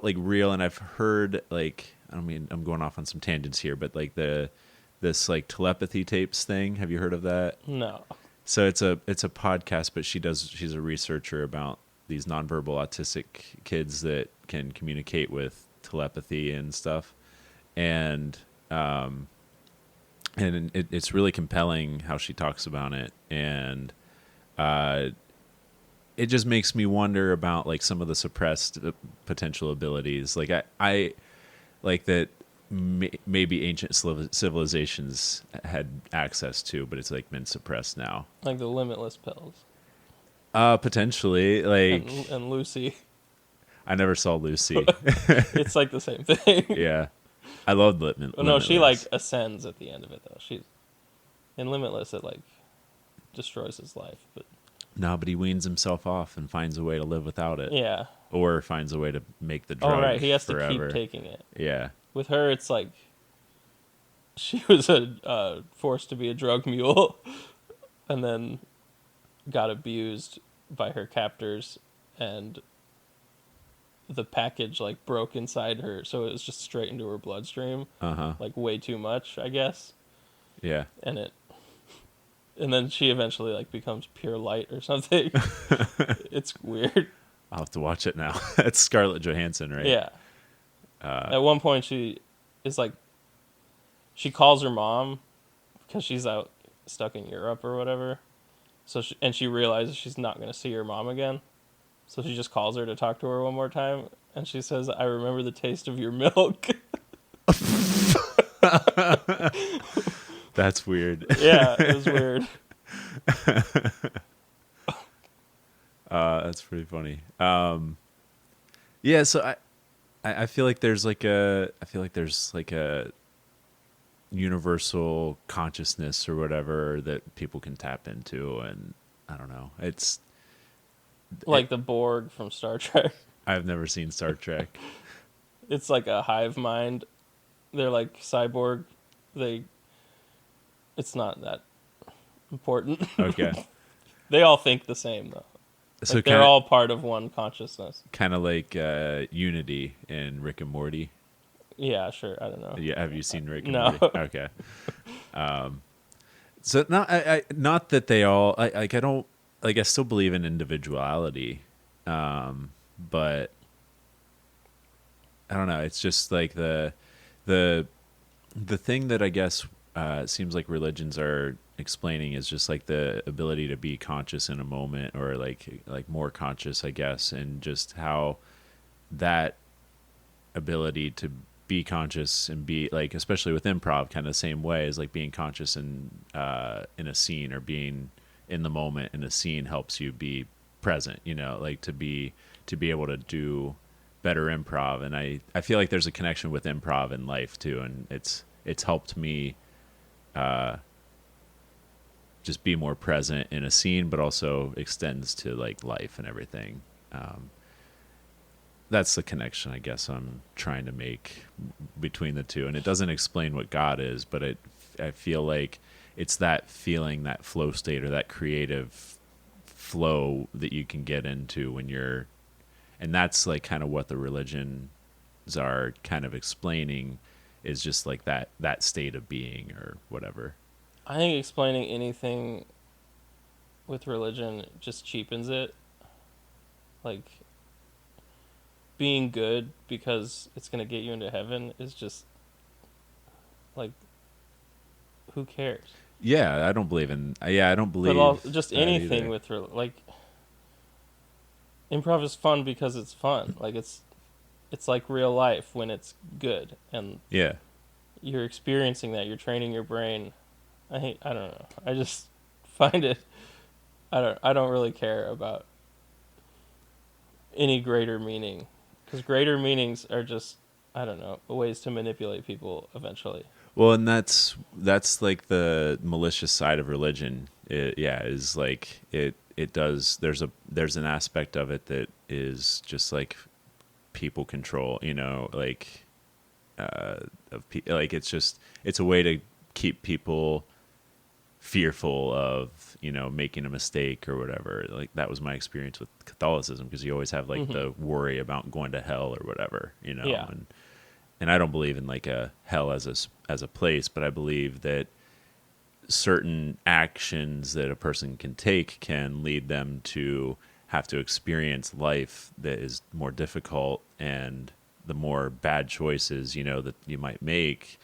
like real. And I've heard like, I don't mean I'm going off on some tangents here, but like this like telepathy tapes thing. Have you heard of that? No. So it's a podcast, but she's a researcher about these nonverbal autistic kids that can communicate with telepathy and stuff, and it's really compelling how she talks about it, and it just makes me wonder about like some of the suppressed potential abilities. Like I like that maybe ancient civilizations had access to, but it's like been suppressed now. Like the limitless pills. Potentially, like And Lucy. I never saw Lucy. It's like the same thing. Yeah, I loved Limitless. No, she like ascends at the end of it though. She's in Limitless. It like destroys his life, but no, but he weans himself off and finds a way to live without it. yeah. Or finds a way to make the drug. Oh right, he has forever. to keep taking it. Yeah. With her, it's like she was forced to be a drug mule, and then got abused by her captors, and the package like broke inside her, so it was just straight into her bloodstream. Like way too much, I guess. Yeah. And then she eventually like becomes pure light or something. It's weird. I'll have to watch it now. It's Scarlett Johansson, right? Yeah. At one point, she is like, she calls her mom because she's out stuck in Europe or whatever. So she realizes she's not going to see her mom again. So she just calls her to talk to her one more time, and she says, "I remember the taste of your milk." That's weird. Yeah, it was weird. That's pretty funny. Yeah, so I feel like there's like a universal consciousness or whatever that people can tap into, and I don't know. It's Like the Borg from Star Trek. I've never seen Star Trek. It's like a hive mind. They're like cyborg. It's not that important. Okay. They all think the same though. So Like they're all part of one consciousness. kind of like Unity in Rick and Morty. Yeah, sure. I don't know. Yeah, have you seen Rick and No. Morty? Okay. So not that they all I don't like I still believe in individuality, but I don't know. It's just like the thing that I guess it seems like religions are explaining is just like the ability to be conscious in a moment, or like more conscious, I guess, and just how that ability to be conscious and be like, especially with improv, kind of the same way as like being conscious in a scene, or being in the moment in a scene helps you be present, like to be able to do better improv. And I feel like there's a connection with improv in life too, and it's helped me just be more present in a scene, but also extends to like life and everything. That's the connection I guess I'm trying to make between the two. And it doesn't explain what God is, but I feel like it's that feeling, that flow state, or that creative flow that you can get into when you're, and that's like kind of what the religions are kind of explaining, is just like that state of being or whatever. I think explaining anything with religion just cheapens it. Like, being good because it's going to get you into heaven is just, like, who cares? Yeah, I don't believe in. I don't believe. But just anything either. with like, improv is fun because it's fun. Like it's like real life when it's good, and Yeah. you're experiencing that. You're training your brain. I don't know. I just find it. I don't really care about any greater meaning, because greater meanings are just, I don't know, ways to manipulate people eventually. Well, and that's like the malicious side of religion. Is like it does. There's an aspect of it that is just like people control. Like like it's a way to keep people fearful of making a mistake or whatever. Like that was my experience with Catholicism, because you always have like the worry about going to hell or whatever, Yeah. and I don't believe in like a hell as a place, but I believe that certain actions that a person can take can lead them to have to experience life that is more difficult, and the more bad choices that you might make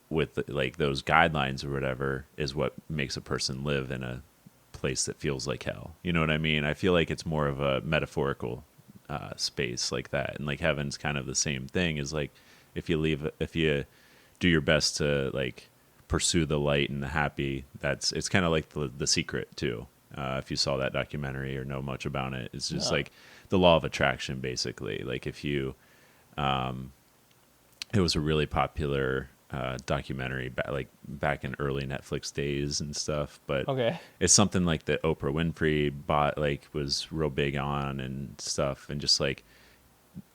with like those guidelines or whatever is what makes a person live in a place that feels like hell. You know what I mean? I feel like it's more of a metaphorical space like that, and like heaven's kind of the same thing. Is like if you do your best to like pursue the light and the happy, it's kind of like the Secret too. If you saw that documentary or know much about it, it's just No. like the law of attraction, basically. Like if you, it was a really popular documentary back in early Netflix days and stuff. But Okay. it's something like that Oprah Winfrey was real big on and stuff, and just like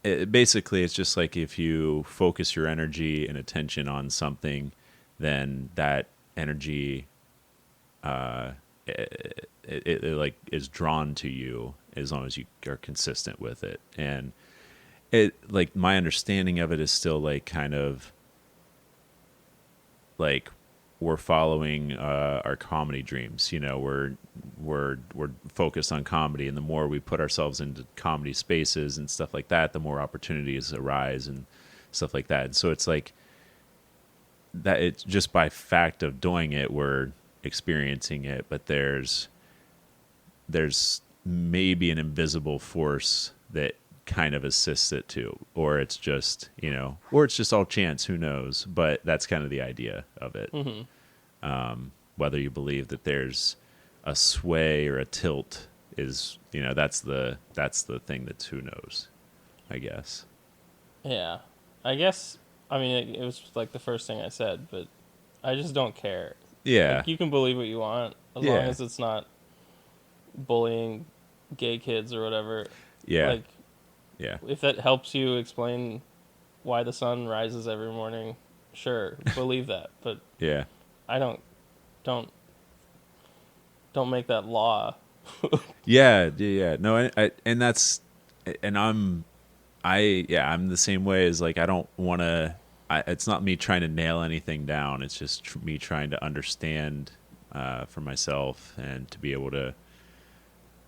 basically it's just like if you focus your energy and attention on something, then that energy it like is drawn to you as long as you are consistent with it. And it, like, my understanding of it is still like kind of like we're following our comedy dreams. We're focused on comedy, and the more we put ourselves into comedy spaces and stuff like that, the more opportunities arise and stuff like that. And so it's like that it's just by fact of doing it, we're experiencing it, but there's maybe an invisible force that kind of assists it too, or it's just all chance, who knows. But that's kind of the idea of it. Whether you believe that there's a sway or a tilt is that's the thing that's who knows, I guess. Yeah. I guess, I mean, it was like the first thing I said, but I just don't care. Yeah. Like, you can believe what you want as long as it's not bullying gay kids or whatever. Yeah. Like, Yeah. if that helps you explain why the sun rises every morning, sure, believe that. But Yeah. I don't make that law. Yeah. Yeah. No, I and that's and I'm the same way. As like I don't want to. It's not me trying to nail anything down. It's just me trying to understand for myself and to be able to.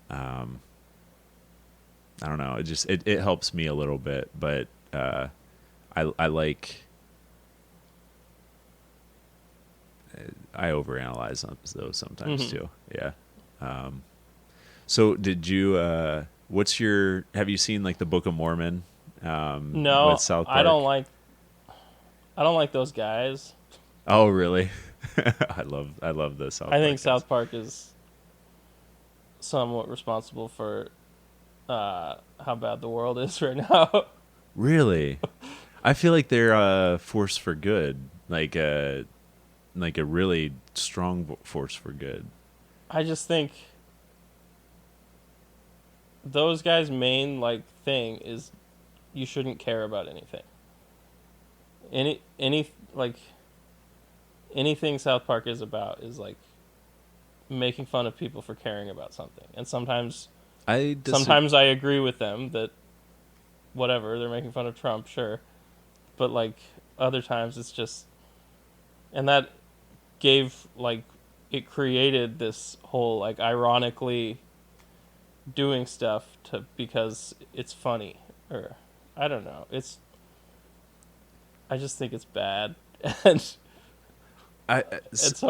I don't know. It helps me a little bit, but I like. I overanalyze those sometimes too. Yeah. So did you? Have you seen like the Book of Mormon? No, With South Park. I don't like those guys. Oh, really? I love the South I Park think guys. South Park is somewhat responsible for how bad the world is right now. Really? I feel like they're a force for good, like a really strong force for good. I just think those guys' main like thing is you shouldn't care about anything. Any like anything South Park is about is like making fun of people for caring about something. And sometimes I agree with them that whatever, they're making fun of Trump, sure. But like other times it's just, and that gave like it created this whole like ironically doing stuff to because it's funny, or I don't know. I just think it's bad. and and so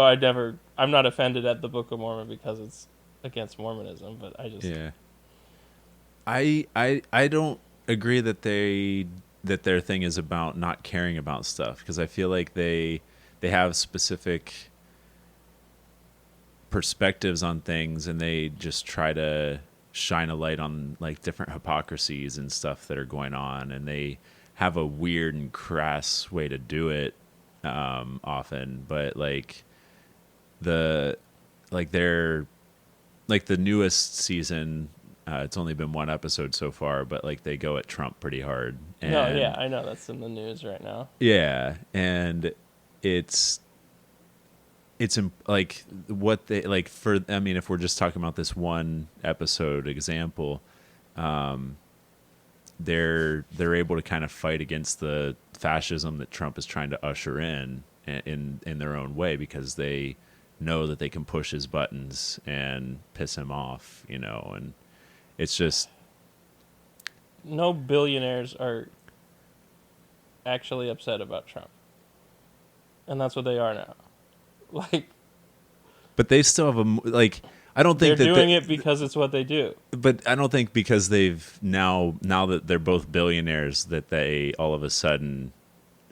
I'm not offended at the Book of Mormon because it's against Mormonism, but I just Yeah. I don't agree that their thing is about not caring about stuff, because I feel like they have specific perspectives on things, and they just try to shine a light on like different hypocrisies and stuff that are going on, and they have a weird and crass way to do it often. But like they're like the newest season It's only been one episode so far, but like they go at Trump pretty hard. And No, yeah, I know that's in the news right now. yeah, and it's like what they like for. I mean, if we're just talking about this one episode example, they're able to kind of fight against the fascism that Trump is trying to usher in their own way, because they know that they can push his buttons and piss him off, and it's just No billionaires are actually upset about Trump. And that's what they are now. Like, but they still have like I don't think they're that doing it because it's what they do. but I don't think because they've now that they're both billionaires that they all of a sudden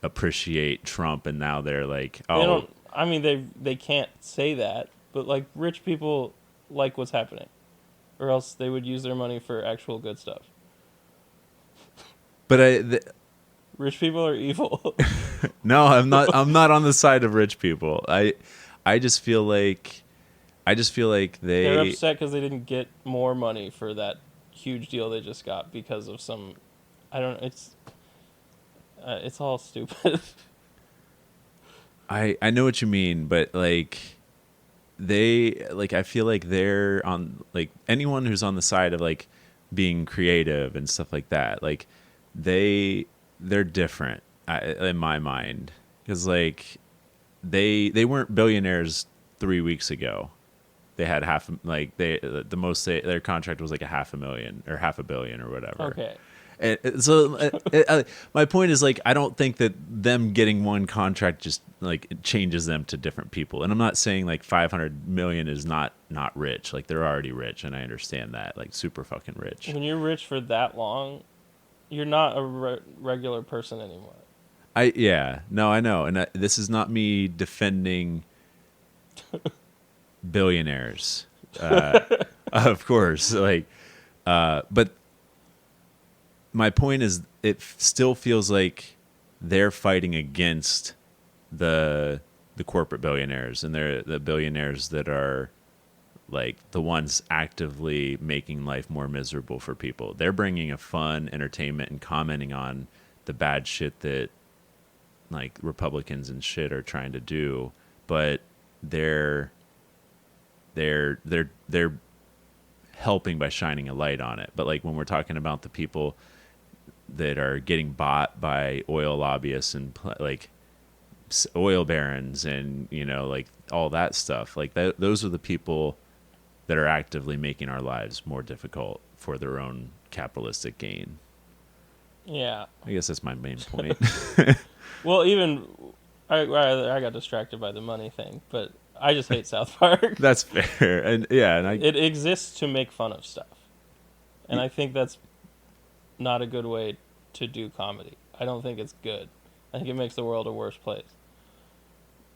appreciate Trump, and now they're like, They oh, don't. I mean, they can't say that, but like rich people like what's happening, or else they would use their money for actual good stuff. but Rich people are evil. no, I'm not. I'm not on the side of rich people. I just feel like They're upset because they didn't get more money for that huge deal they just got because of some. I don't. It's all stupid. I know what you mean, but like I feel like they're on, like, anyone who's on the side of like being creative and stuff like that, like they're different in my mind, because like they weren't billionaires 3 weeks ago. They had the most their contract was like $500,000 or $500 million or whatever. Okay. And so my point is, like, I don't think that them getting one contract just like changes them to different people. And I'm not saying like 500 million is not rich. Like, they're already rich, and I understand that, like, super fucking rich. When you're rich for that long, you're not a regular person anymore. I know, and this is not me defending billionaires, of course. Like, but my point is, it still feels like they're fighting against the corporate billionaires, and they're the billionaires that are like the ones actively making life more miserable for people. They're bringing a fun entertainment and commenting on the bad shit that like Republicans and shit are trying to do, but they're helping by shining a light on it. But like when we're talking about the people that are getting bought by oil lobbyists and like oil barons and like all that stuff, like those are the people that are actively making our lives more difficult for their own capitalistic gain. Yeah. I guess that's my main point. Well, even I got distracted by the money thing, but I just hate South Park. That's fair. And yeah, it exists to make fun of stuff. And I think that's not a good way to do comedy. I don't think it's good. I think it makes the world a worse place.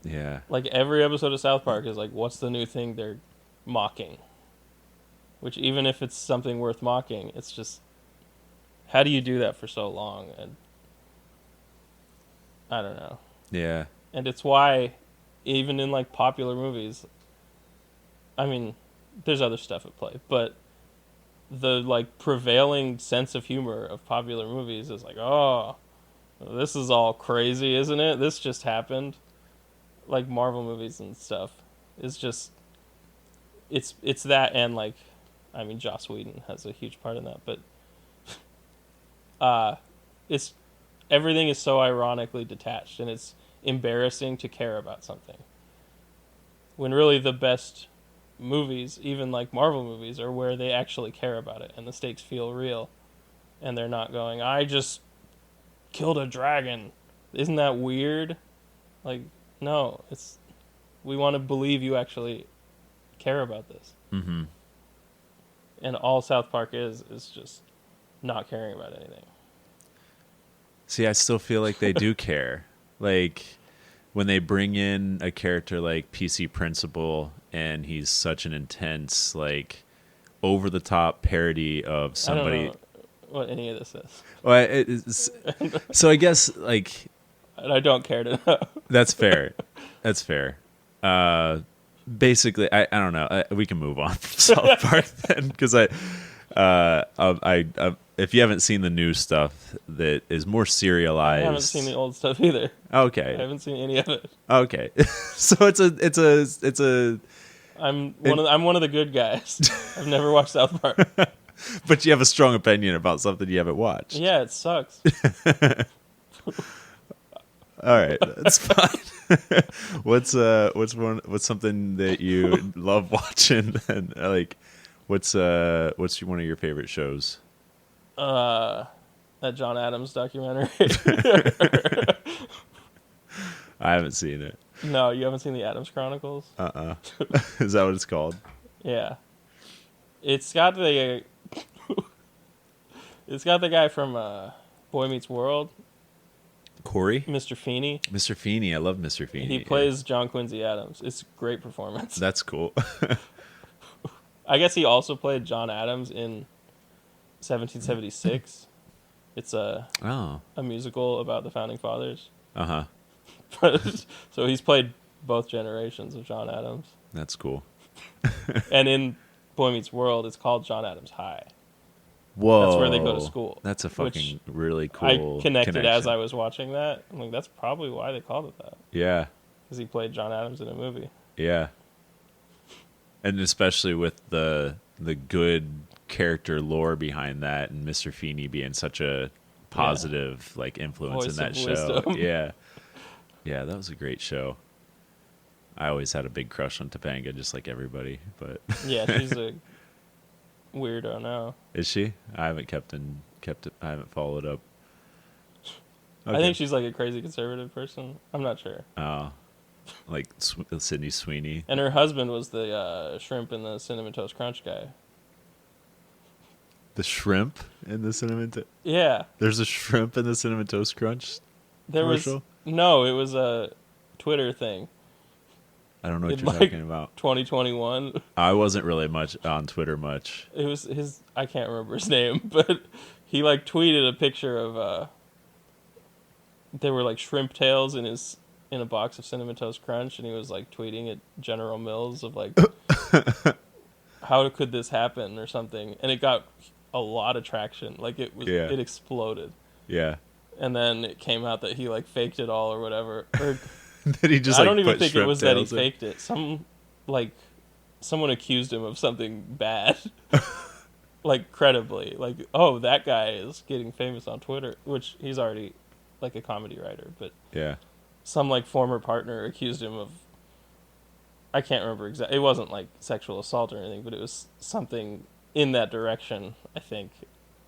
Yeah. Like every episode of South Park is like, what's the new thing they're mocking? Which, even if it's something worth mocking, it's just, how do you do that for so long? And I don't know. Yeah. And it's why, even in like popular movies, I mean, there's other stuff at play, but the like prevailing sense of humor of popular movies is like, oh, this is all crazy, isn't it? This just happened. Like Marvel movies and stuff is just, it's that, and like, I mean, Joss Whedon has a huge part in that, but it's, everything is so ironically detached, and it's embarrassing to care about something. When really the best movies, even like Marvel movies, are where they actually care about it and the stakes feel real, and they're not going, I just killed a dragon. Isn't that weird? Like, no, it's, we want to believe you actually care about this. Mm-hmm. And all South Park is just not caring about anything. See, I still feel like they do care. Like when they bring in a character like PC Principal, and he's such an intense, like, over the top parody of somebody. I don't know what any of this is. Well, so I guess like, and I don't care to know. That's fair. That's fair. Basically, I don't know. We can move on from South Park then, because If you haven't seen the new stuff that is more I serialized, haven't seen the old stuff either. I okay, haven't seen any of it. okay. So it's a. I'm one of the good guys. I've never watched South Park. But you have a strong opinion about something you haven't watched. Yeah, it sucks. All right, that's fine. What's something that you love watching and like what's one of your favorite shows? That John Adams documentary. I haven't seen it. No, you haven't seen the Adams Chronicles? Is that what it's called? Yeah. It's got the guy from Boy Meets World, Corey? Mr. Feeney. Mr. Feeney. I love Mr. Feeney. He plays John Quincy Adams. It's a great performance. That's cool. I guess he also played John Adams in 1776. It's a musical about the founding fathers. Uh-huh. So he's played both generations of John Adams. That's cool. And in Boy Meets World, it's called John Adams High. Whoa. That's where they go to school. That's a fucking really cool I connected connection. as I was watching that. I'm like, that's probably why they called it that. Yeah. Because he played John Adams in a movie. Yeah. And especially with the good character lore behind that and Mr. Feeney being such a positive like influence Voice in that of show. wisdom. Yeah. Yeah, that was a great show. I always had a big crush on Topanga, just like everybody, but Yeah, she's a weirdo now. Is she? I haven't kept it. I haven't followed up. Okay. I think she's like a crazy conservative person. I'm not sure. Like Sydney Sweeney. And her husband was the shrimp in the Cinnamon Toast Crunch guy. The shrimp in the cinnamon. Yeah. There's a shrimp in the Cinnamon Toast Crunch. There commercial? No, it was a Twitter thing. I don't know what you're talking about. 2021. I wasn't really much on Twitter much. It was I can't remember his name, but he like tweeted a picture of there were like shrimp tails in a box of Cinnamon Toast Crunch, and he was like tweeting at General Mills of like how could this happen or something, and it got a lot of traction. Like it exploded. Yeah. And then it came out that he like faked it all or whatever. Or that he just I like don't even put think it was that he tails in? faked it. Someone accused him of something bad. Like credibly. Like, oh, that guy is getting famous on Twitter, which he's already like a comedy writer, but Yeah. some like former partner accused him of, I can't remember exactly. It wasn't like sexual assault or anything, but it was something in that direction, I think.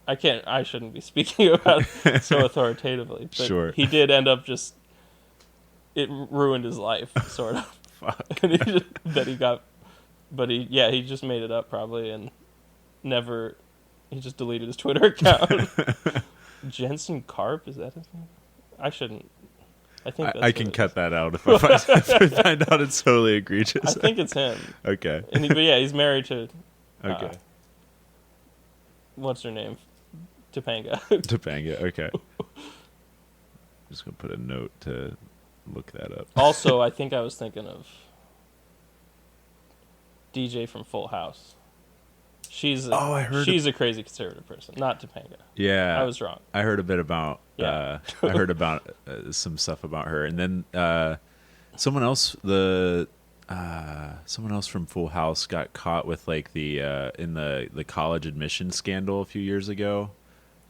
I shouldn't be speaking about it so authoritatively, but Sure. he did end up it ruined his life, sort of. Fuck. And he just made it up probably and he just deleted his Twitter account. Jensen Karp, is that his name? I shouldn't. I think that's I can cut that out if I find out it's totally egregious. I think it's him. Okay. But yeah, he's married to. Okay. What's her name? Topanga. Topanga. Okay. Just gonna put a note to look that up. Also, I think I was thinking of DJ from Full House. She's a crazy conservative person, not Topanga. Yeah, I was wrong. I heard a bit about. Yeah. I heard about some stuff about her, and then someone else from Full House got caught with like the in the college admission scandal a few years ago.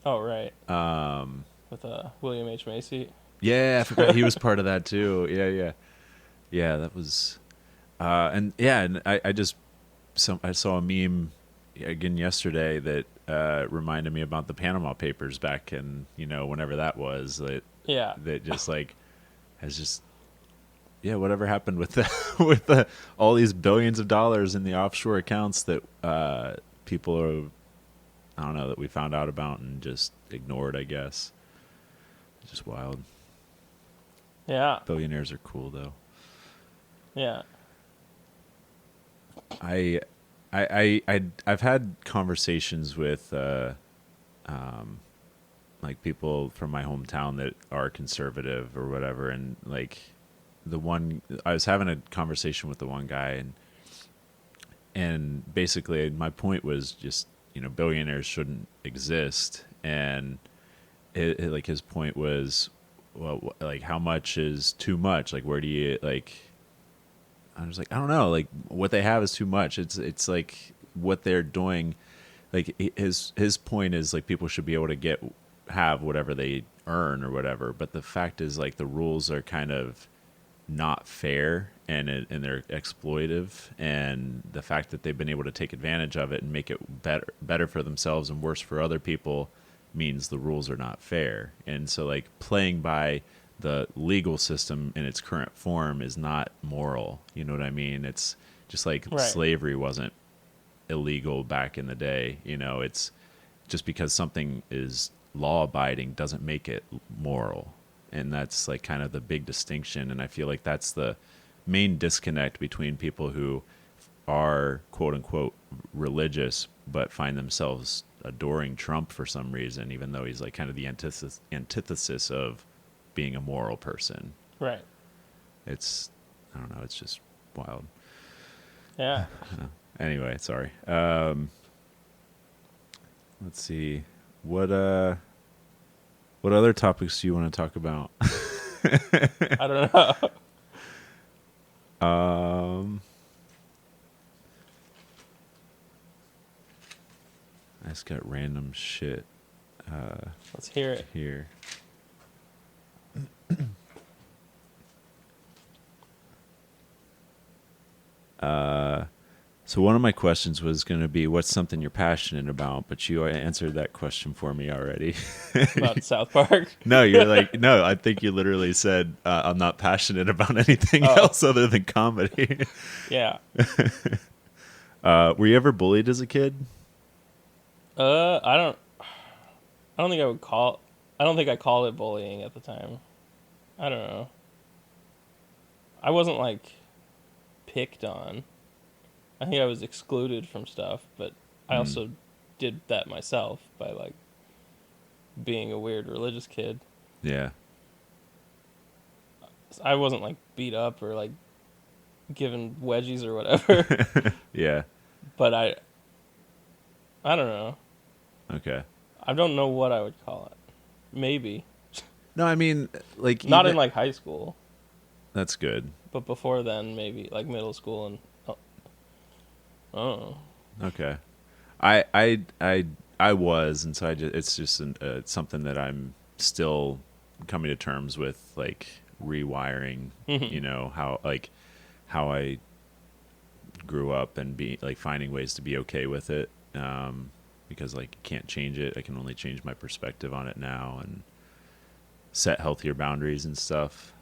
Oh right. With William H. Macy. Yeah, I forgot he was part of that too. Yeah. That was, and I saw a meme again yesterday that reminded me about the Panama Papers back in whenever that was that just like has just whatever happened with all these billions of dollars in the offshore accounts that people are. I don't know, that we found out about and just ignored, I guess. It's just wild. Yeah. Billionaires are cool, though. Yeah. I've had conversations with like people from my hometown that are conservative or whatever, and like I was having a conversation with the one guy, and basically my point was just billionaires shouldn't exist. And like his point was, well, like how much is too much? Like where do you like? I was like, I don't know. Like what they have is too much. It's like what they're doing. Like his point is like people should be able to have whatever they earn or whatever. But the fact is like the rules are kind of not fair and they're exploitive, and the fact that they've been able to take advantage of it and make it better for themselves and worse for other people means the rules are not fair. And so like playing by the legal system in its current form is not moral. You know what I mean? It's just like Right. slavery wasn't illegal back in the day. It's just because something is law abiding doesn't make it moral. And that's like kind of the big distinction. And I feel like that's the main disconnect between people who are quote unquote religious but find themselves adoring Trump for some reason, even though he's like kind of the antithesis of being a moral person. Right. It's, I don't know, it's just wild. Yeah. Anyway, sorry. Let's see. What other topics do you want to talk about? I don't know. I just got random shit Let's hear it. here. So one of my questions was going to be, what's something you're passionate about? But you answered that question for me already. About South Park. No, you're like, no, I think you literally said, I'm not passionate about anything else other than comedy. Yeah. Were you ever bullied as a kid? I don't think I don't think I called it bullying at the time. I don't know. I wasn't like picked on. I think I was excluded from stuff, but I also did that myself by like being a weird religious kid. Yeah. I wasn't like beat up or like given wedgies or whatever. Yeah. But I don't know. Okay. I don't know what I would call it. Maybe. No, I mean, like... Not in like high school, That's good. but before then maybe like middle school and oh. Okay. I was, and so it's just it's something that I'm still coming to terms with, like rewiring, how I grew up and be like finding ways to be okay with it. Because like can't change it. I can only change my perspective on it now and set healthier boundaries and stuff.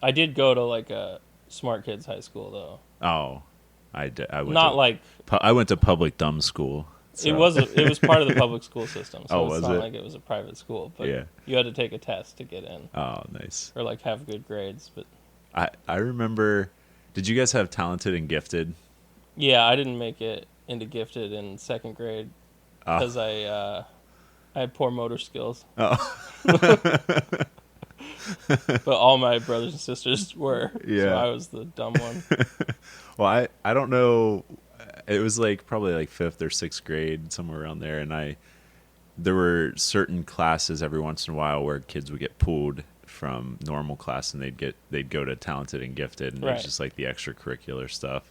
I did go to like a smart kids high school though. Oh, I went Not to, like I went to public dumb school. So. it was part of the public school system. So Oh, it's was not it? like it was a private school, but Yeah. you had to take a test to get in Oh, nice. or like have good grades. But I remember. Did you guys have talented and gifted? yeah, I didn't make it into gifted in second grade because I had poor motor skills. Oh. But all my brothers and sisters were. Yeah. So I was the dumb one. Well, I don't know. It was like probably like 5th or 6th grade, somewhere around there, and there were certain classes every once in a while where kids would get pulled from normal class and they'd go to talented and gifted, and it was just like the extracurricular stuff.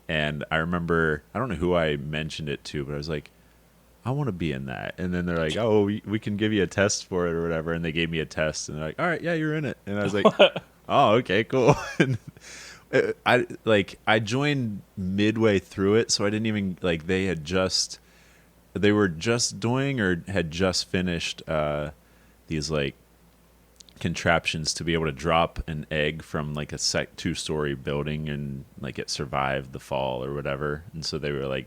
And I remember, I don't know who I mentioned it to, but I was like, I want to be in that. And then they're like, oh, we can give you a test for it or whatever. And they gave me a test, and they're like, all right, yeah, you're in it. And I was like, oh, okay, cool. And I joined midway through it, so I didn't even like they were just doing or had just finished these like contraptions to be able to drop an egg from like a 2-story building and like it survived the fall or whatever. And so they were like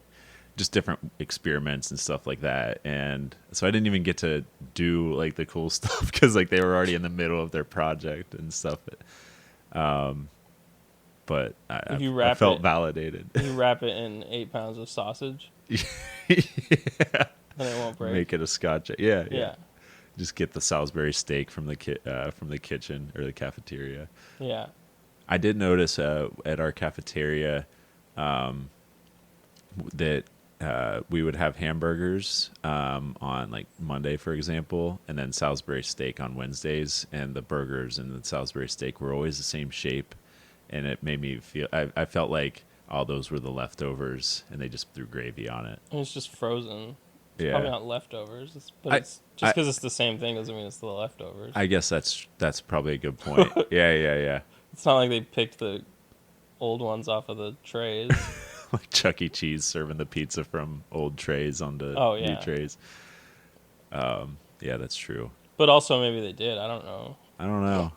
just different experiments and stuff like that. And so I didn't even get to do like the cool stuff because like they were already in the middle of their project and stuff. But I felt validated. If you wrap it in 8 pounds of sausage, Yeah. then it won't break. Make it a scotch. Yeah. Yeah. Just get the Salisbury steak from the kitchen or the cafeteria. Yeah. I did notice at our cafeteria that we would have hamburgers on like Monday, for example, and then Salisbury steak on Wednesdays. And the burgers and the Salisbury steak were always the same shape, and it made me feel. I felt like all those were the leftovers, and they just threw gravy on it. And it's just frozen. It's Yeah, probably not leftovers, but I, it's just I because it's the same thing doesn't mean it's the leftovers. I guess that's probably a good point. Yeah. It's not like they picked the old ones off of the trays. Like Chuck E. Cheese serving the pizza from old trays onto Oh new yeah, trays. Yeah, that's true. but also maybe they did. I don't know. I don't know.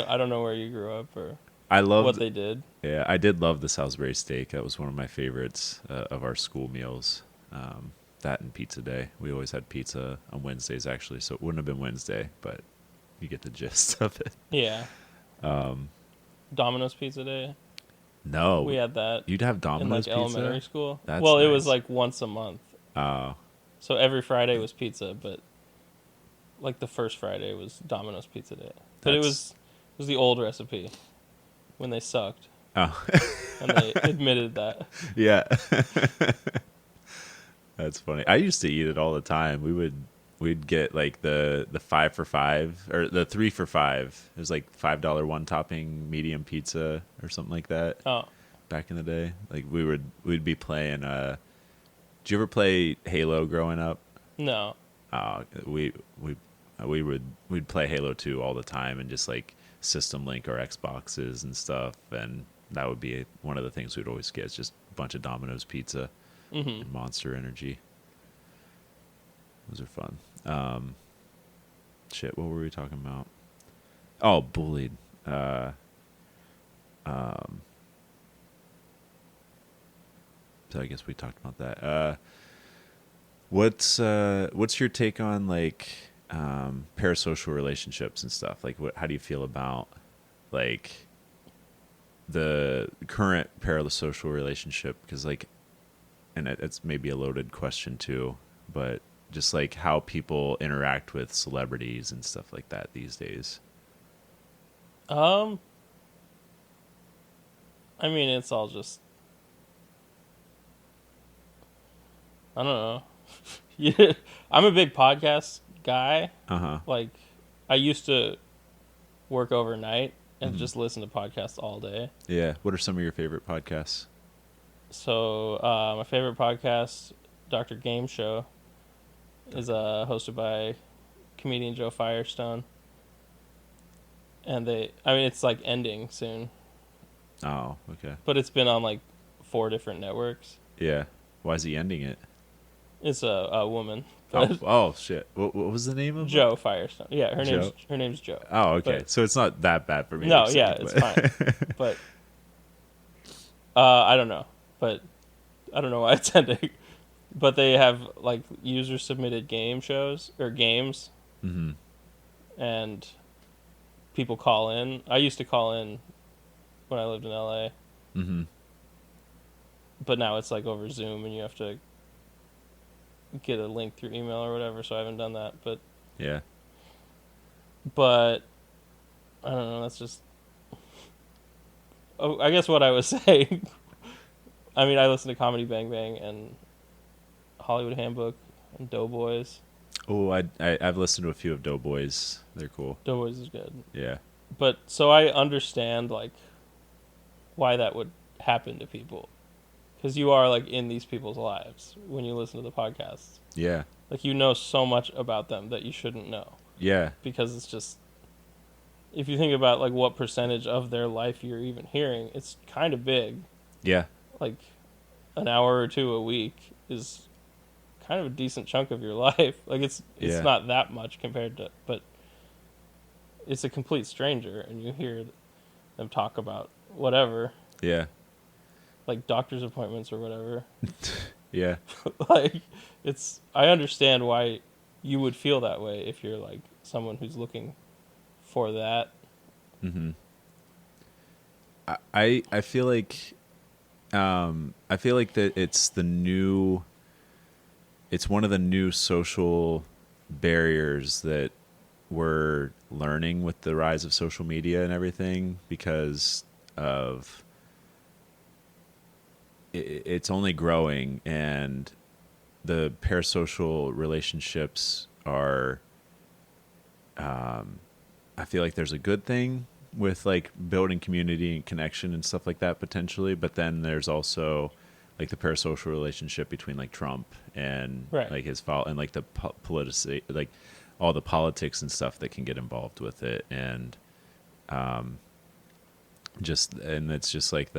I don't know where you grew up or I loved. what they did. Yeah, I did love the Salisbury steak. That was one of my favorites of our school meals. That and pizza day. We always had pizza on Wednesdays, actually, so it wouldn't have been Wednesday, but you get the gist of it. Yeah. Domino's Pizza Day. No, We had that you'd have in Domino's like pizza. elementary school. That's Well, it was nice. like once a month. Oh, So every Friday was pizza, but like the first Friday was Domino's Pizza Day. But it was the old recipe when they sucked, oh, and they admitted that. yeah. That's funny. I used to eat it all the time. We'd get like the 5 for $5 or the 3 for $5. It was like $5 one topping medium pizza or something like that. Oh, Back in the day, like we'd be playing. Did you ever play Halo growing up? no. We'd play Halo 2 all the time and just like system link our Xboxes and stuff, and that would be one of the things we'd always get. It's just a bunch of Domino's pizza and Monster Energy. Those are fun. Shit, what were we talking about? Oh, bullied. So I guess we talked about that. What's your take on like parasocial relationships and stuff? Like, how do you feel about like the current parasocial relationship? Because like, and it's maybe a loaded question too, but just like how people interact with celebrities and stuff like that these days. I mean, it's all just. I don't know. Yeah, I'm a big podcast guy. Uh-huh. Like, I used to work overnight and just listen to podcasts all day. Yeah. What are some of your favorite podcasts? So, my favorite podcast, Dr. Game Show, is hosted by comedian Joe Firestone. And it's like ending soon, Oh, okay. but it's been on like 4 different networks. Yeah. Why is he ending it? It's a woman. Oh shit. What was the name of it? Joe Firestone. Yeah, Joe? her name's Joe. Oh, okay. But- So it's not that bad for me. No, to yeah, say, it's but- fine. But I don't know. But I don't know why it's ending. But they have like user submitted game shows or games, Mhm. and people call in. I used to call in when I lived in LA, Mhm. but now it's like over Zoom, and you have to get a link through email or whatever. So I haven't done that. Yeah. But I don't know. That's just. Oh, I guess what I was saying. I mean, I listen to Comedy Bang Bang and Hollywood Handbook and Doughboys. Oh, I've listened to a few of Doughboys. They're cool. Doughboys is good. Yeah. But so I understand like why that would happen to people, because you are like in these people's lives when you listen to the podcasts. Yeah. Like you know so much about them that you shouldn't know, Yeah. because it's just, if you think about like what percentage of their life you're even hearing, it's kind of big. Yeah. Like an hour or two a week is kind of a decent chunk of your life. Like it's Yeah. not that much compared to, but it's a complete stranger and you hear them talk about whatever, Yeah. like doctor's appointments or whatever. Yeah. Like I understand why you would feel that way if you're like someone who's looking for that. Mhm. I feel like that it's one of the new social barriers that we're learning with the rise of social media and everything, because of it's only growing, and the parasocial relationships are, I feel like there's a good thing with like building community and connection and stuff like that potentially, but then there's also like the parasocial relationship between like Trump and Right. like his fault and like the like all the politics and stuff that can get involved with it, and it's just like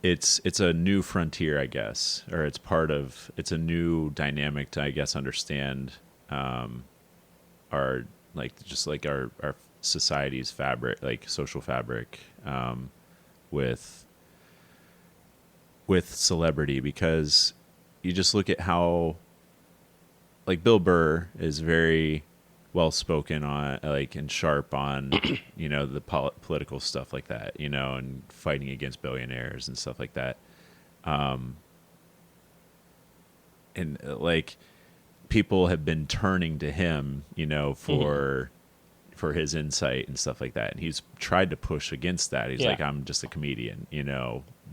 it's a new frontier, I guess, or it's a new dynamic to, I guess, understand our like just like our society's fabric, like social fabric, with celebrity, because you just look at how like Bill Burr is very well spoken on like and sharp on the political stuff like that, and fighting against billionaires and stuff like that, and like people have been turning to him, for his insight and stuff like that. And he's tried to push against that. He's Yeah. like, I'm just a comedian,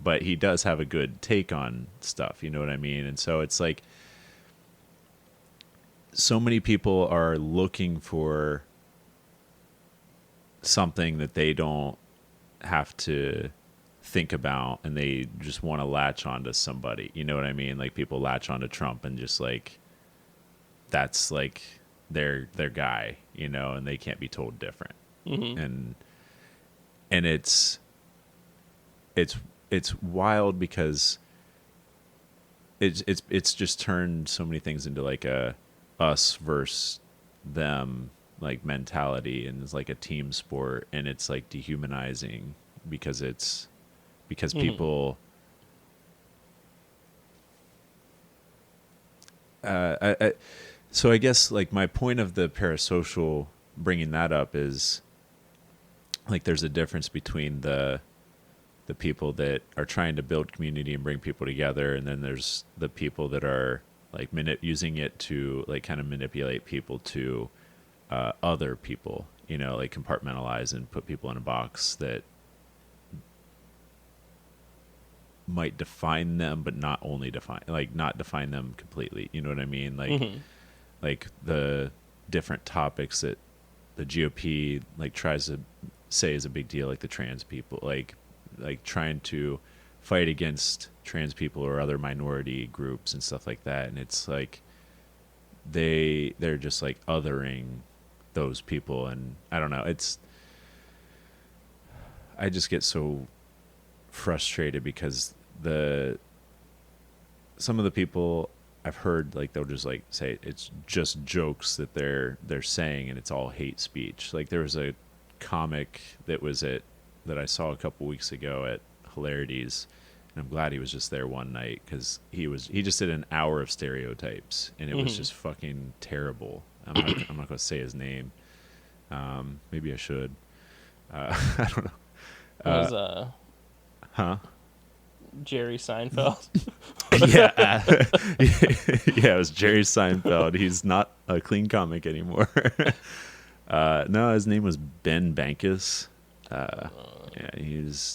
but he does have a good take on stuff. You know what I mean? And so it's like so many people are looking for something that they don't have to think about, and they just want to latch onto somebody. You know what I mean? Like people latch onto Trump and just like, that's like their guy, and they can't be told different. Mm-hmm. And it's wild because it's just turned so many things into like a us versus them like mentality, and it's like a team sport, and it's like dehumanizing because people so I guess like my point of the parasocial bringing that up is like there's a difference between the people that are trying to build community and bring people together, and then there's the people that are like using it to like kind of manipulate people to other people, like compartmentalize and put people in a box that might define them, but not define them completely. You know what I mean? Like the different topics that the GOP like tries to say is a big deal, like the trans people, like trying to fight against trans people or other minority groups and stuff like that. And it's like they're just like othering those people, and I don't know, I just get so frustrated because some of the people I've heard, like they'll just like say it's just jokes that they're saying, and it's all hate speech. Like there was a comic that I saw a couple weeks ago at Hilarities, and I'm glad he was just there one night because he just did an hour of stereotypes, and it was just fucking terrible. I'm not going to say his name. Maybe I should. I don't know. It was Huh? Jerry Seinfeld. Yeah. Yeah, it was Jerry Seinfeld. He's not a clean comic anymore. No, his name was Ben Bankus. Yeah,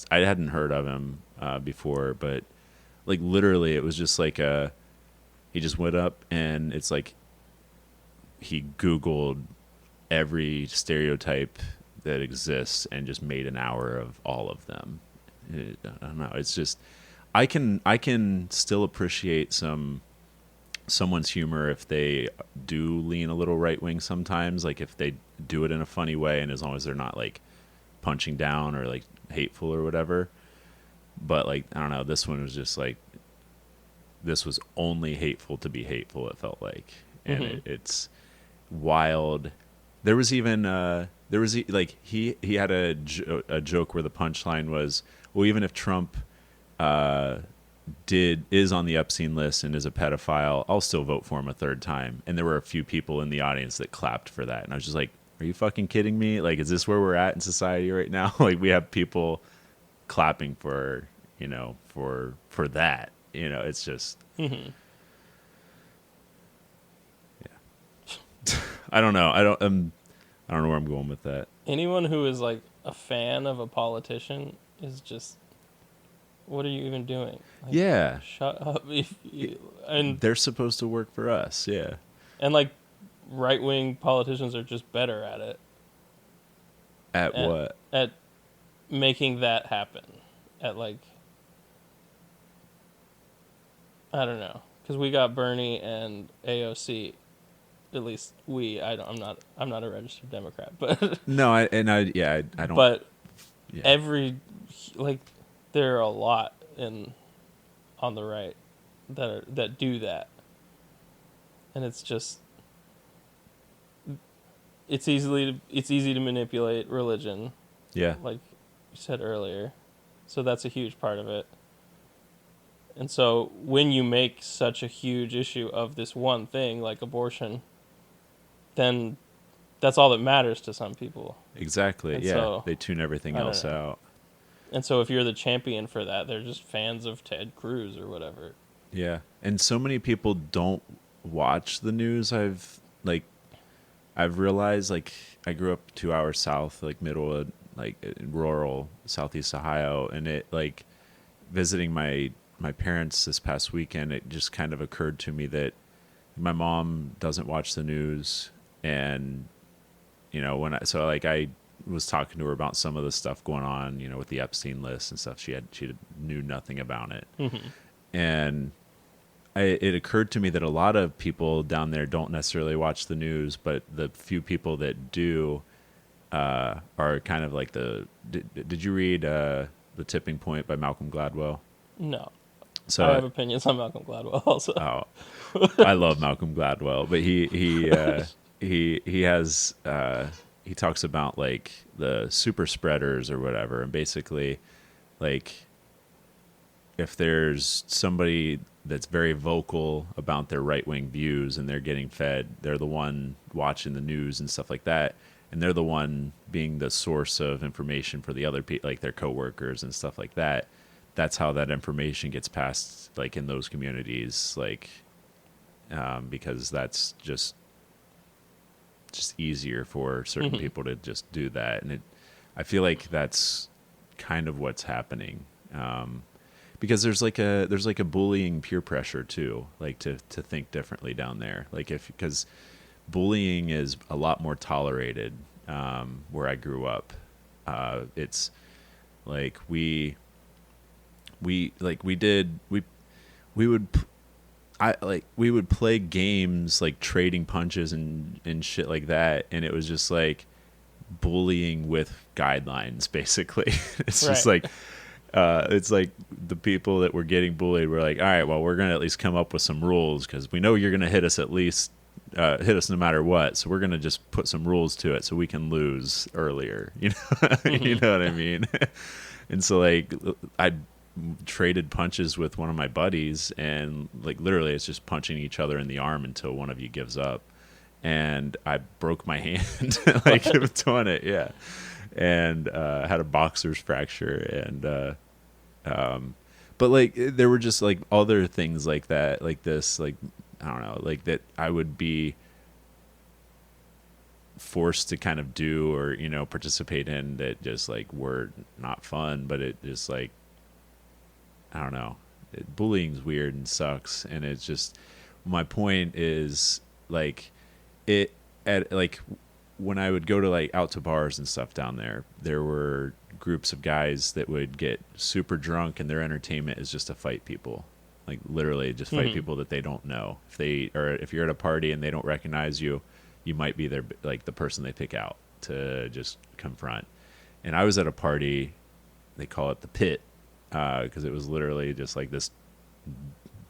I hadn't heard of him before, but like literally it was just like he just went up, and it's like he Googled every stereotype that exists and just made an hour of all of them. I don't know. It's just I can still appreciate someone's humor if they do lean a little right wing sometimes, like if they do it in a funny way, and as long as they're not like punching down or like hateful or whatever. But like I don't know, this one was just like this was only hateful to be hateful, it felt like. And it's wild. There was even like he had a joke where the punchline was, well, even if Trump is on the obscene list and is a pedophile, I'll still vote for him a third time. And there were a few people in the audience that clapped for that, and I was just like, are you fucking kidding me? Like, is this where we're at in society right now? Like, we have people clapping for that. It's just yeah. I don't know. I don't know where I'm going with that. Anyone who is like a fan of a politician is just what are you even doing? Like, Yeah. shut up. And They're supposed to work for us. Yeah. like right wing politicians are just better at it. At At what? at making that happen. At like, I don't know, because we got Bernie and AOC. At least I'm not a registered Democrat, but No, I don't. but Yeah. every like there are a lot on the right that do that, and it's just it's easy to manipulate religion, Yeah. like you said earlier, so that's a huge part of it. And so when you make such a huge issue of this one thing like abortion, then that's all that matters to some people. Exactly. And Yeah. so They tune everything I don't else know. out. And so if you're the champion for that, they're just fans of Ted Cruz or whatever. Yeah. And so many people don't watch the news. I've realized, like, I grew up 2 hours south, like middle of like in rural southeast Ohio, and it like visiting my parents this past weekend, it just kind of occurred to me that my mom doesn't watch the news, and I was talking to her about some of the stuff going on, with the Epstein list and stuff. She knew nothing about it, Mm-hmm. and it occurred to me that a lot of people down there don't necessarily watch the news, but the few people that do are kind of like Did you read The Tipping Point by Malcolm Gladwell? No. So I have opinions on Malcolm Gladwell also. oh, I love Malcolm Gladwell, but he has he talks about like the super spreaders or whatever, and basically like if there's somebody that's very vocal about their right wing views and they're getting fed, they're the one watching the news and stuff like that, and they're the one being the source of information for the other people, like their coworkers and stuff like that. That's how that information gets passed, like in those communities, like because that's just easier for certain people to just do that, and I feel like that's kind of what's happening. Because there's like a bullying peer pressure too, like to think differently down there. Like because bullying is a lot more tolerated where I grew up. It's like we would play games like trading punches and shit like that, and it was just like bullying with guidelines basically. It's just Right. like it's like the people that were getting bullied were like, all right, well, we're going to at least come up with some rules because we know you're going to hit us hit us no matter what. So we're going to just put some rules to it so we can lose earlier. Mm-hmm. You know what I mean? And so like I traded punches with one of my buddies, and like literally it's just punching each other in the arm until one of you gives up. And I broke my hand like doing it. Yeah. And had a boxer's fracture, and but like there were just like other things like that, like this, like I don't know, like that I would be forced to kind of do or participate in that just like were not fun, but it just like I don't know, bullying's weird and sucks, and it's just my point is like it at like when I would go to like out to bars and stuff down there were groups of guys that would get super drunk and their entertainment is just to fight people. Like literally just fight people that they don't know. If you're at a party and they don't recognize you, you might be their like the person they pick out to just confront. And I was at a party, they call it the Pit, because it was literally just like this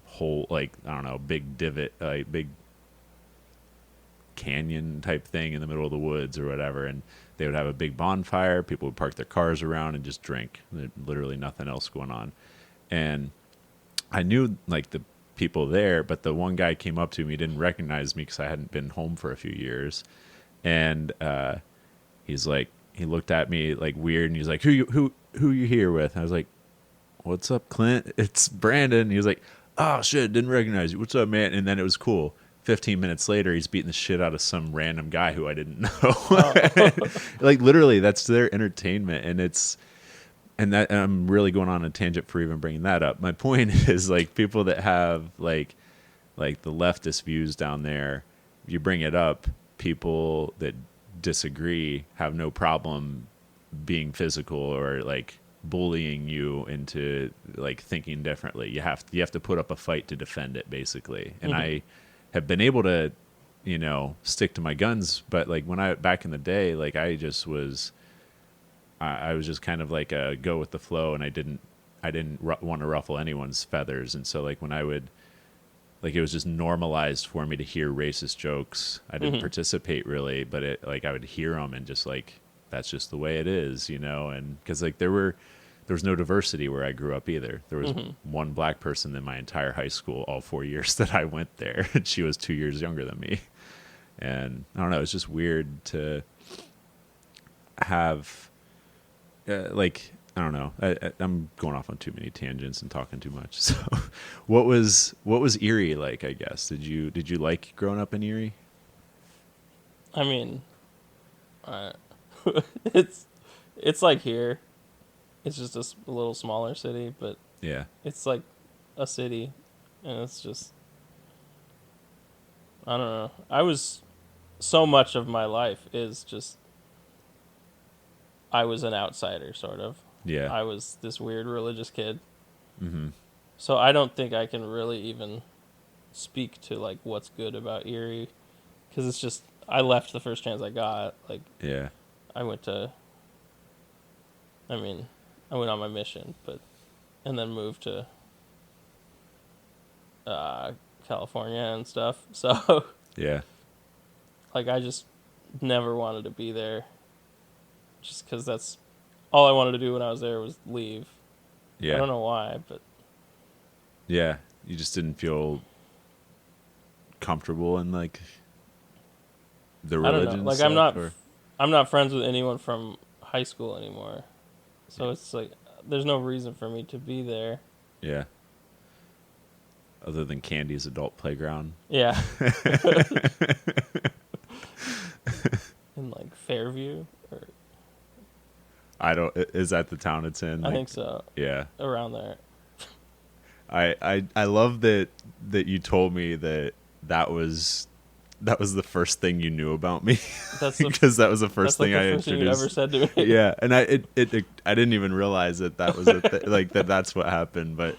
whole like I don't know, big divot, like big canyon type thing in the middle of the woods or whatever, and they would have a big bonfire, people would park their cars around and just drink. There's literally nothing else going on. And I knew like the people there, but the one guy came up to me, didn't recognize me because I hadn't been home for a few years, and he's like, he looked at me like weird, and he's like, who you here with? And I was like, what's up, Clint? It's Brandon. And he was like, oh shit, didn't recognize you, what's up, man? And then it was cool. 15 minutes later, he's beating the shit out of some random guy who I didn't know. Oh. Like literally, that's their entertainment, and and I'm really going on a tangent for even bringing that up. My point is like people that have like the leftist views down there, you bring it up, people that disagree have no problem being physical or like bullying you into like thinking differently. You have to put up a fight to defend it, basically. And I have been able to, stick to my guns, but like when I back in the day, like I was just kind of like a go with the flow, and I didn't want to ruffle anyone's feathers. And so like when I would, like, it was just normalized for me to hear racist jokes. I didn't participate really, but it, like, I would hear them and just like, that's just the way it is, and because like there was no diversity where I grew up either. There was one black person in my entire high school, all 4 years that I went there, and she was 2 years younger than me. And I don't know, it's just weird to have like, I don't know. I'm going off on too many tangents and talking too much. So, what was Erie like? I guess did you like growing up in Erie? I mean, it's like here. It's just a little smaller city, but Yeah, it's like a city, and it's just, I don't know. So much of my life is just, I was an outsider, sort of. yeah, I was this weird religious kid. mm-hmm. So I don't think I can really even speak to like what's good about Erie, because it's just, I left the first chance I got. Like, Yeah, I went to, I mean, I went on my mission, and then moved to California and stuff. So yeah, like I just never wanted to be there, just because that's all I wanted to do when I was there was leave. I yeah, don't know why, but yeah. You just didn't feel comfortable in like the I don't know. religion Like stuff, or I'm not friends with anyone from high school anymore. So it's like there's no reason for me to be there. yeah. Other than Candy's adult playground. Yeah. In like Fairview, or I don't. Is that the town it's in? I think so. Yeah. Around there. I love that you told me that was the first thing you knew about me. That's because that was the first that's thing like the I first thing you introduced. ever said to me. Yeah, and I didn't even realize that was like that's what happened. But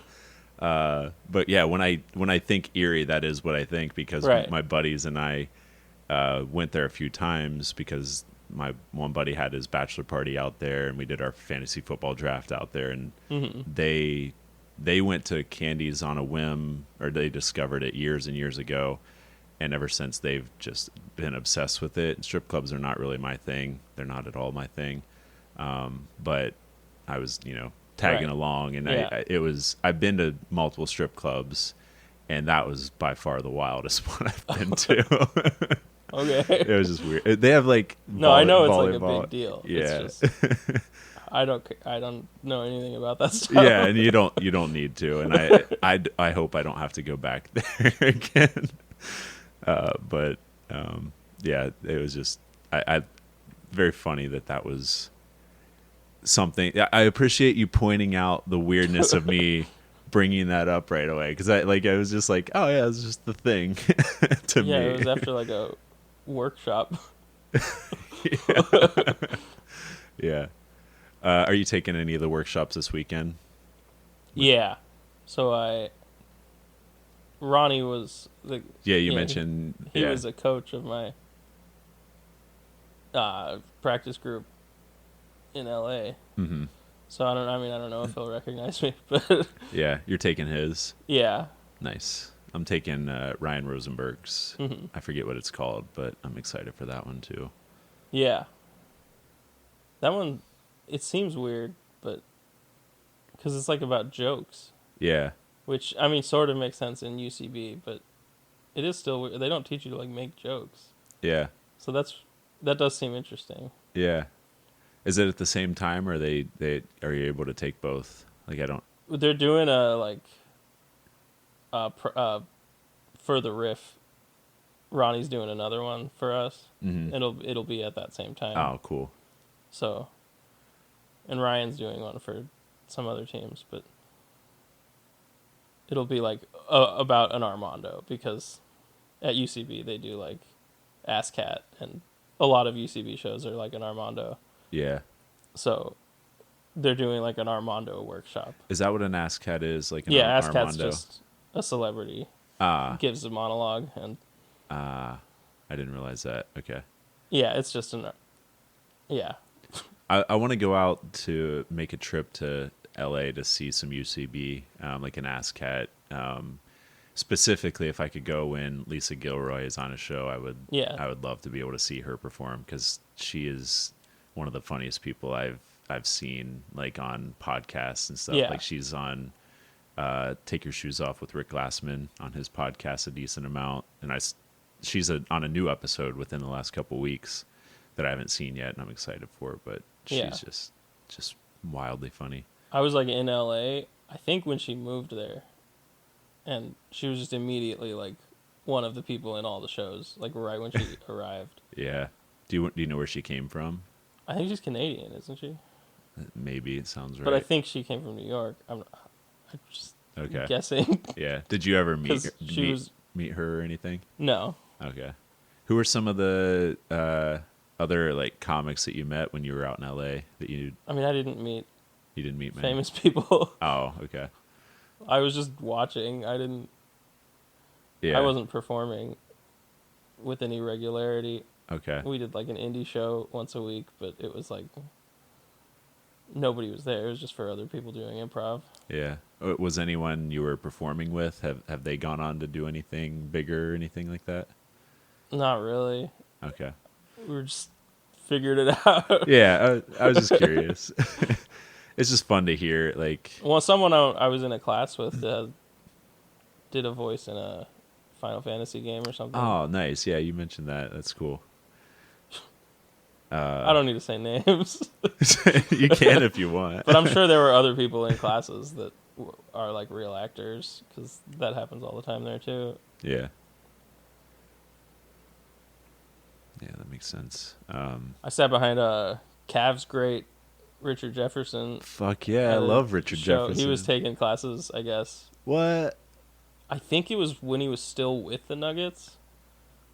yeah, when I think Erie, that is what I think, because Right. my buddies and I went there a few times because my one buddy had his bachelor party out there, and we did our fantasy football draft out there, and they went to Candy's on a whim, or they discovered it years and years ago, and ever since they've just been obsessed with it. Strip clubs are not really my thing; they're not at all my thing. But I was, tagging Right. along, and Yeah. I've been to multiple strip clubs, and that was by far the wildest one I've been to. Okay. It was just weird. They have like No, I know it's like a volleyball. big deal. Yeah. It's just I don't know anything about that stuff. Yeah, and you don't need to, and I hope I don't have to go back there again. But yeah, it was just I very funny that was something. I appreciate you pointing out the weirdness of me bringing that up right away, because I was just like, oh yeah, it's just the thing to Yeah, me. it was after like a workshop. Yeah. Are you taking any of the workshops this weekend? Yeah. So Ronnie was the Yeah, you know, mentioned he yeah. was a coach of my practice group in LA. Mm-hmm. So I don't know if he'll recognize me, but Yeah, you're taking his. yeah. Nice. I'm taking Ryan Rosenberg's. Mm-hmm. I forget what it's called, but I'm excited for that one too. Yeah. That one, it seems weird, but because it's like about jokes, Yeah. which I mean sort of makes sense in UCB, but it is still weird. They don't teach you to like make jokes. Yeah. So that does seem interesting. Yeah. Is it at the same time, or they are you able to take both? Like, I don't. They're doing a like for the riff. Ronnie's doing another one for us. Mm-hmm. It'll be at that same time. Oh, cool. So and Ryan's doing one for some other teams, but it'll be like about an Armando, because at UCB they do like ASCAT, and a lot of UCB shows are like an Armando. Yeah. So they're doing like an Armando workshop. Is that what an ASCAT is? Like an Yeah, ASCAT's Armando? just a celebrity Ah. gives a monologue, and I didn't realize that. Okay. yeah, it's just yeah. I want to go out to make a trip to LA to see some UCB, like an ASCAT. Specifically, if I could go when Lisa Gilroy is on a show, I would love to be able to see her perform, because she is one of the funniest people I've seen, like on podcasts and stuff. Yeah. Like she's on Take Your Shoes Off with Rick Glassman on his podcast a decent amount, and she's on a new episode within the last couple weeks that I haven't seen yet, and I'm excited for. But she's just wildly funny. I was like in LA, I think, when she moved there, and she was just immediately like one of the people in all the shows, like right when she arrived. Yeah. Do you know where she came from? I think she's Canadian, isn't she? Maybe it sounds right. But I think she came from New York. I'm just okay. guessing. Yeah. Did you ever meet she meet her or anything? No. Okay. Who were some of the other like comics that you met when you were out in LA that you I mean, I didn't meet didn't meet many? famous people. Oh, okay. I was just watching. I wasn't performing with any regularity. Okay. We did like an indie show once a week, but it was like nobody was there. It was just for other people doing improv. Yeah. Was anyone you were performing with, have they gone on to do anything bigger or anything like that? Not really. Okay. We were just figured it out. Yeah, I was just curious. It's just fun to hear, like... Well, someone I was in a class with did a voice in a Final Fantasy game or something. Oh, nice. Yeah, you mentioned that. That's cool. I don't need to say names. You can if you want. But I'm sure there were other people in classes that are like real actors, because that happens all the time there too. Yeah. Yeah, that makes sense. I sat behind a Cavs great, Richard Jefferson. Fuck yeah, I love Richard Jefferson. He was taking classes, I guess. What? I think it was when he was still with the Nuggets,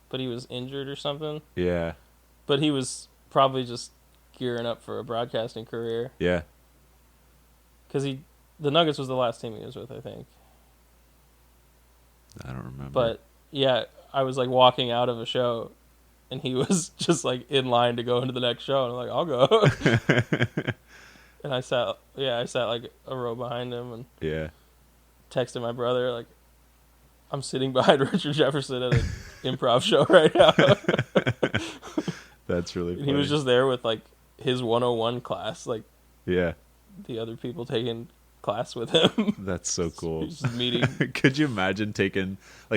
but he was injured or something. Yeah. But he was probably just gearing up for a broadcasting career. Yeah. Because the Nuggets was the last team he was with, I think. I don't remember. But yeah, I was like walking out of a show, and he was just like in line to go into the next show, and I'm like, I'll go. And I sat like a row behind him, and yeah, texted my brother like, I'm sitting behind Richard Jefferson at an improv show right now. That's really funny. He was just there with like his 101 class, like yeah, the other people taking class with him. That's so cool. Just meeting. Could you imagine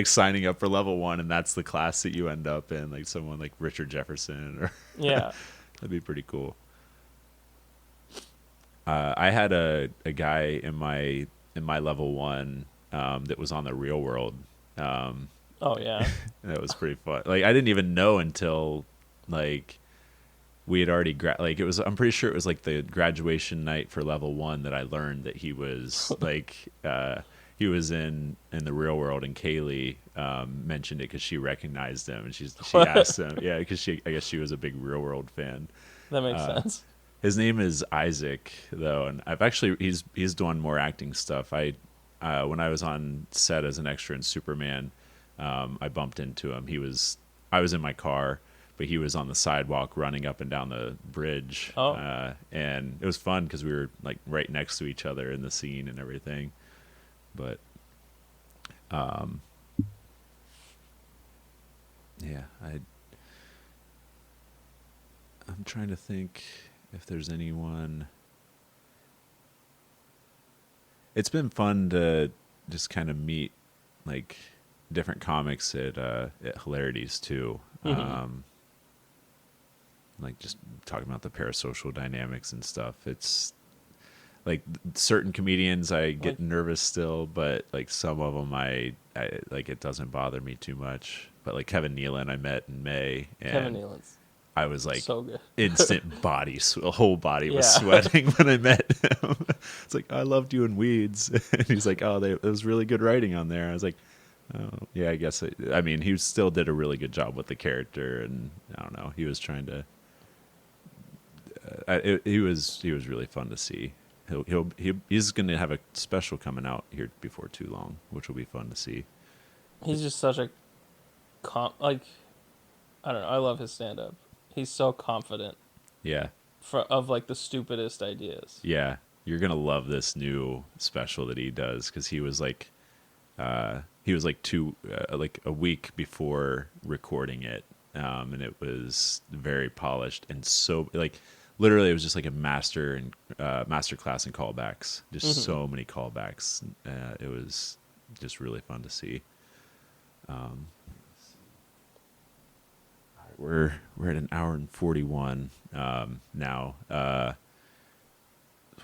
signing up for level 1 and that's the class that you end up in, like someone like Richard Jefferson or Yeah. That'd be pretty cool. I had a guy in my level 1 that was on the Real World. Oh yeah. That was pretty fun. Like I didn't even know until like we had already I'm pretty sure it was like the graduation night for level 1 that I learned that he was like he was in the Real World, and Kaylee mentioned it because she recognized him, and she asked him, yeah, because I guess she was a big Real World fan. That makes sense. His name is Isaac though, and I've actually he's doing more acting stuff. When I was on set as an extra in Superman, I bumped into him. I was in my car, but he was on the sidewalk running up and down the bridge. Oh. And it was fun because we were like right next to each other in the scene and everything. But, yeah, I'm trying to think if there's anyone. It's been fun to just kind of meet like different comics at Hilarities too. Mm-hmm. Like just talking about the parasocial dynamics and stuff. It's like certain comedians I get nervous still, but like some of them I like, it doesn't bother me too much. But like Kevin Nealon I met in May. And Kevin Nealon's I was like So good. instant whole body was Yeah. sweating when I met him. It's like, I loved you in Weeds. And he's like, oh, it was really good writing on there. I was like, oh, yeah, I guess. I mean, he still did a really good job with the character, and I don't know. He was trying to. He was really fun to see. He's going to have a special coming out here before too long, which will be fun to see. He's just such a like, I don't know. I love his stand up. He's so confident Yeah. of like the stupidest ideas. Yeah. You're going to love this new special that he does, because he was like like a week before recording it, and it was very polished and so like literally it was just like a master class in callbacks, just so many callbacks. It was just really fun to see. We're at an hour and 41 now.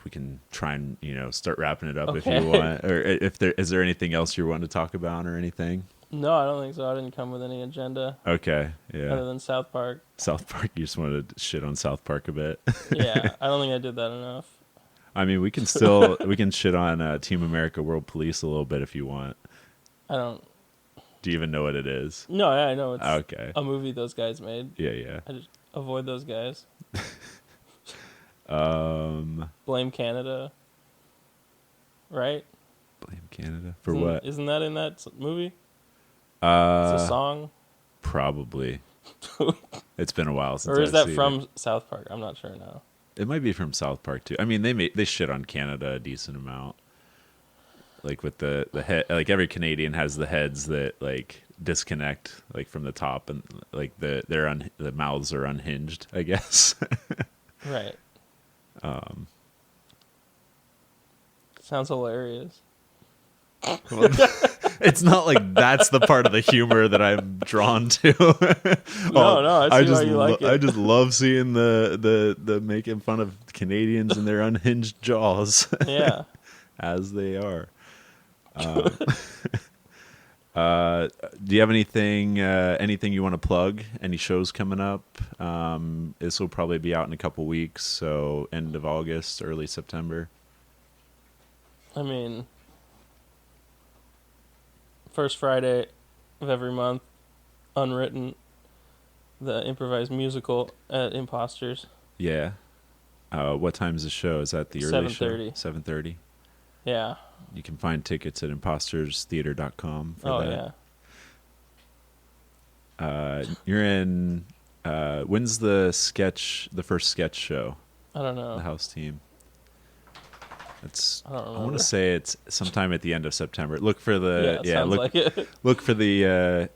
We can try and start wrapping it up if you want, or if there anything else you want to talk about or anything. No, I don't think so. I didn't come with any agenda. Okay, yeah. Other than South Park. South Park, you just wanted to shit on South Park a bit. Yeah, I don't think I did that enough. I mean, we can shit on Team America World Police a little bit if you want. I don't. Do you even know what it is? No, yeah, I know it's Okay. a movie those guys made. Yeah. I just avoid those guys. Blame Canada. Right? Blame Canada for what? Isn't that in that movie? It's a song. Probably. It's been a while since. Or is that seen from it. South Park? I'm not sure now. It might be from South Park too. I mean, they shit on Canada a decent amount. Like with the head, like every Canadian has the heads that like disconnect like from the top, and like the mouths are unhinged, I guess. Right. Sounds hilarious. Well, it's not like that's the part of the humor that I'm drawn to. No, I see why you like it. I just love seeing the making fun of Canadians and their unhinged jaws. Yeah. As they are. Do you have anything you want to plug? Any shows coming up? This will probably be out in a couple weeks, so end of August, early September. I mean, first Friday of every month, Unwritten, the improvised musical at Imposters. Yeah. What time's the show? Is that the early show? 7:30. 7:30. Yeah. You can find tickets at imposterstheater.com for that. Yeah. You're in. When's the first sketch show? I don't know. The house team. I don't remember. I want to say it's sometime at the end of September. Look for the sounds like it. Look for the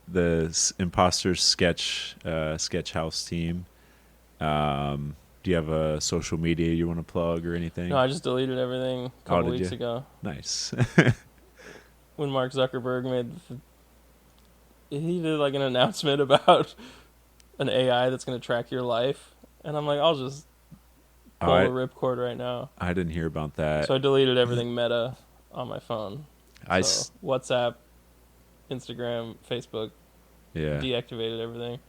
Imposters sketch house team. Do you have a social media you want to plug or anything? No, I just deleted everything a couple weeks ago. Nice. When Mark Zuckerberg he did like an announcement about an AI that's going to track your life, and I'm like, I'll just pull the ripcord right now. I didn't hear about that. So I deleted everything Meta on my phone. WhatsApp, Instagram, Facebook. Yeah. Deactivated everything.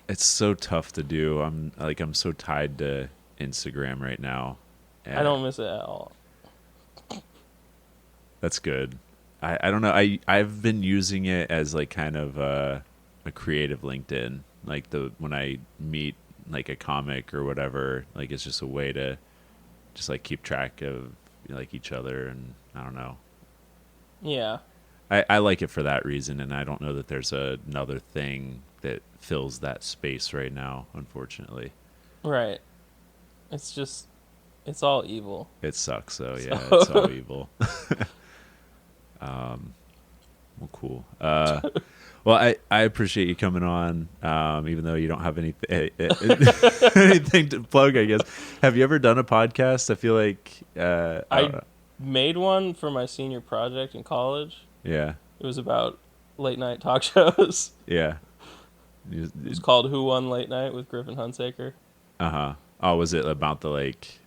It's so tough to do. I'm so tied to Instagram right now. I don't miss it at all. That's good. I don't know. I've been using it as like kind of a creative LinkedIn. Like when I meet like a comic or whatever, like it's just a way to just like keep track of like each other, and I don't know. Yeah. I like it for that reason, and I don't know that there's another thing that fills that space right now, unfortunately. Right. It's all evil. It sucks though, yeah. It's all evil. Well, cool. Well, I appreciate you coming on, even though you don't have anything to plug, I guess. Have you ever done a podcast? I feel like I made one for my senior project in college. Yeah. It was about late night talk shows. Yeah. It was called Who Won Late Night with Griffin Hunsaker. Uh-huh. Oh, was it about the like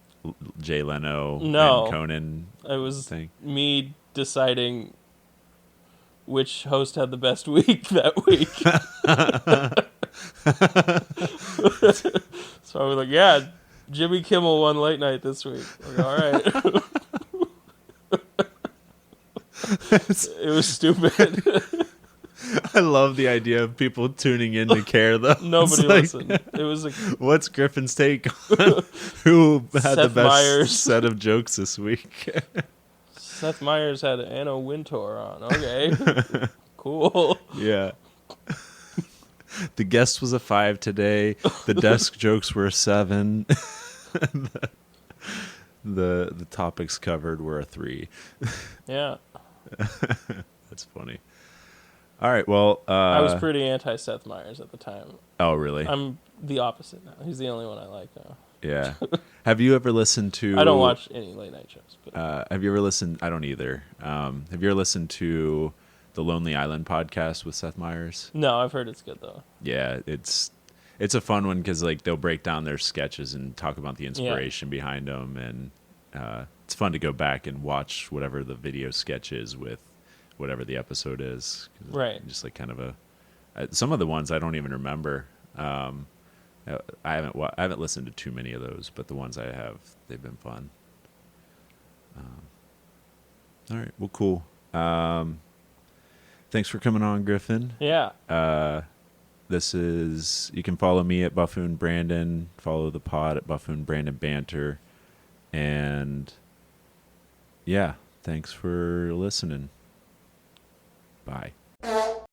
Jay Leno and Conan it was thing? Me deciding which host had the best week that week. So I was like, yeah, Jimmy Kimmel won late night this week. Like, all right. It was stupid. I love the idea of people tuning in to care, though. Nobody It's listened. It was like, what's Griffin's take on who had the Seth best Meyers. set of jokes this week? Seth Meyers had Anna Wintour on. Okay. Cool. Yeah. The guest was a 5 today. The desk jokes were a 7. The topics covered were a 3. Yeah. That's funny. All right. Well, I was pretty anti Seth Meyers at the time. oh, really? I'm the opposite now. He's the only one I like now. Yeah. Have you ever listened to? I don't watch any late night shows. But Have you ever listened? I don't either. Have you ever listened to the Lonely Island podcast with Seth Meyers? no, I've heard it's good though. Yeah, it's a fun one because like they'll break down their sketches and talk about the inspiration behind them, and it's fun to go back and watch whatever the video sketch is with whatever the episode is. 'Cause Right. Just like kind of some of the ones I don't even remember. I haven't listened to too many of those, but the ones I have, they've been fun. All right, well, cool. Thanks for coming on, Griffin. Yeah. You can follow me at Buffoon Brandon, follow the pod at Buffoon Brandon Banter, and yeah, thanks for listening. Bye.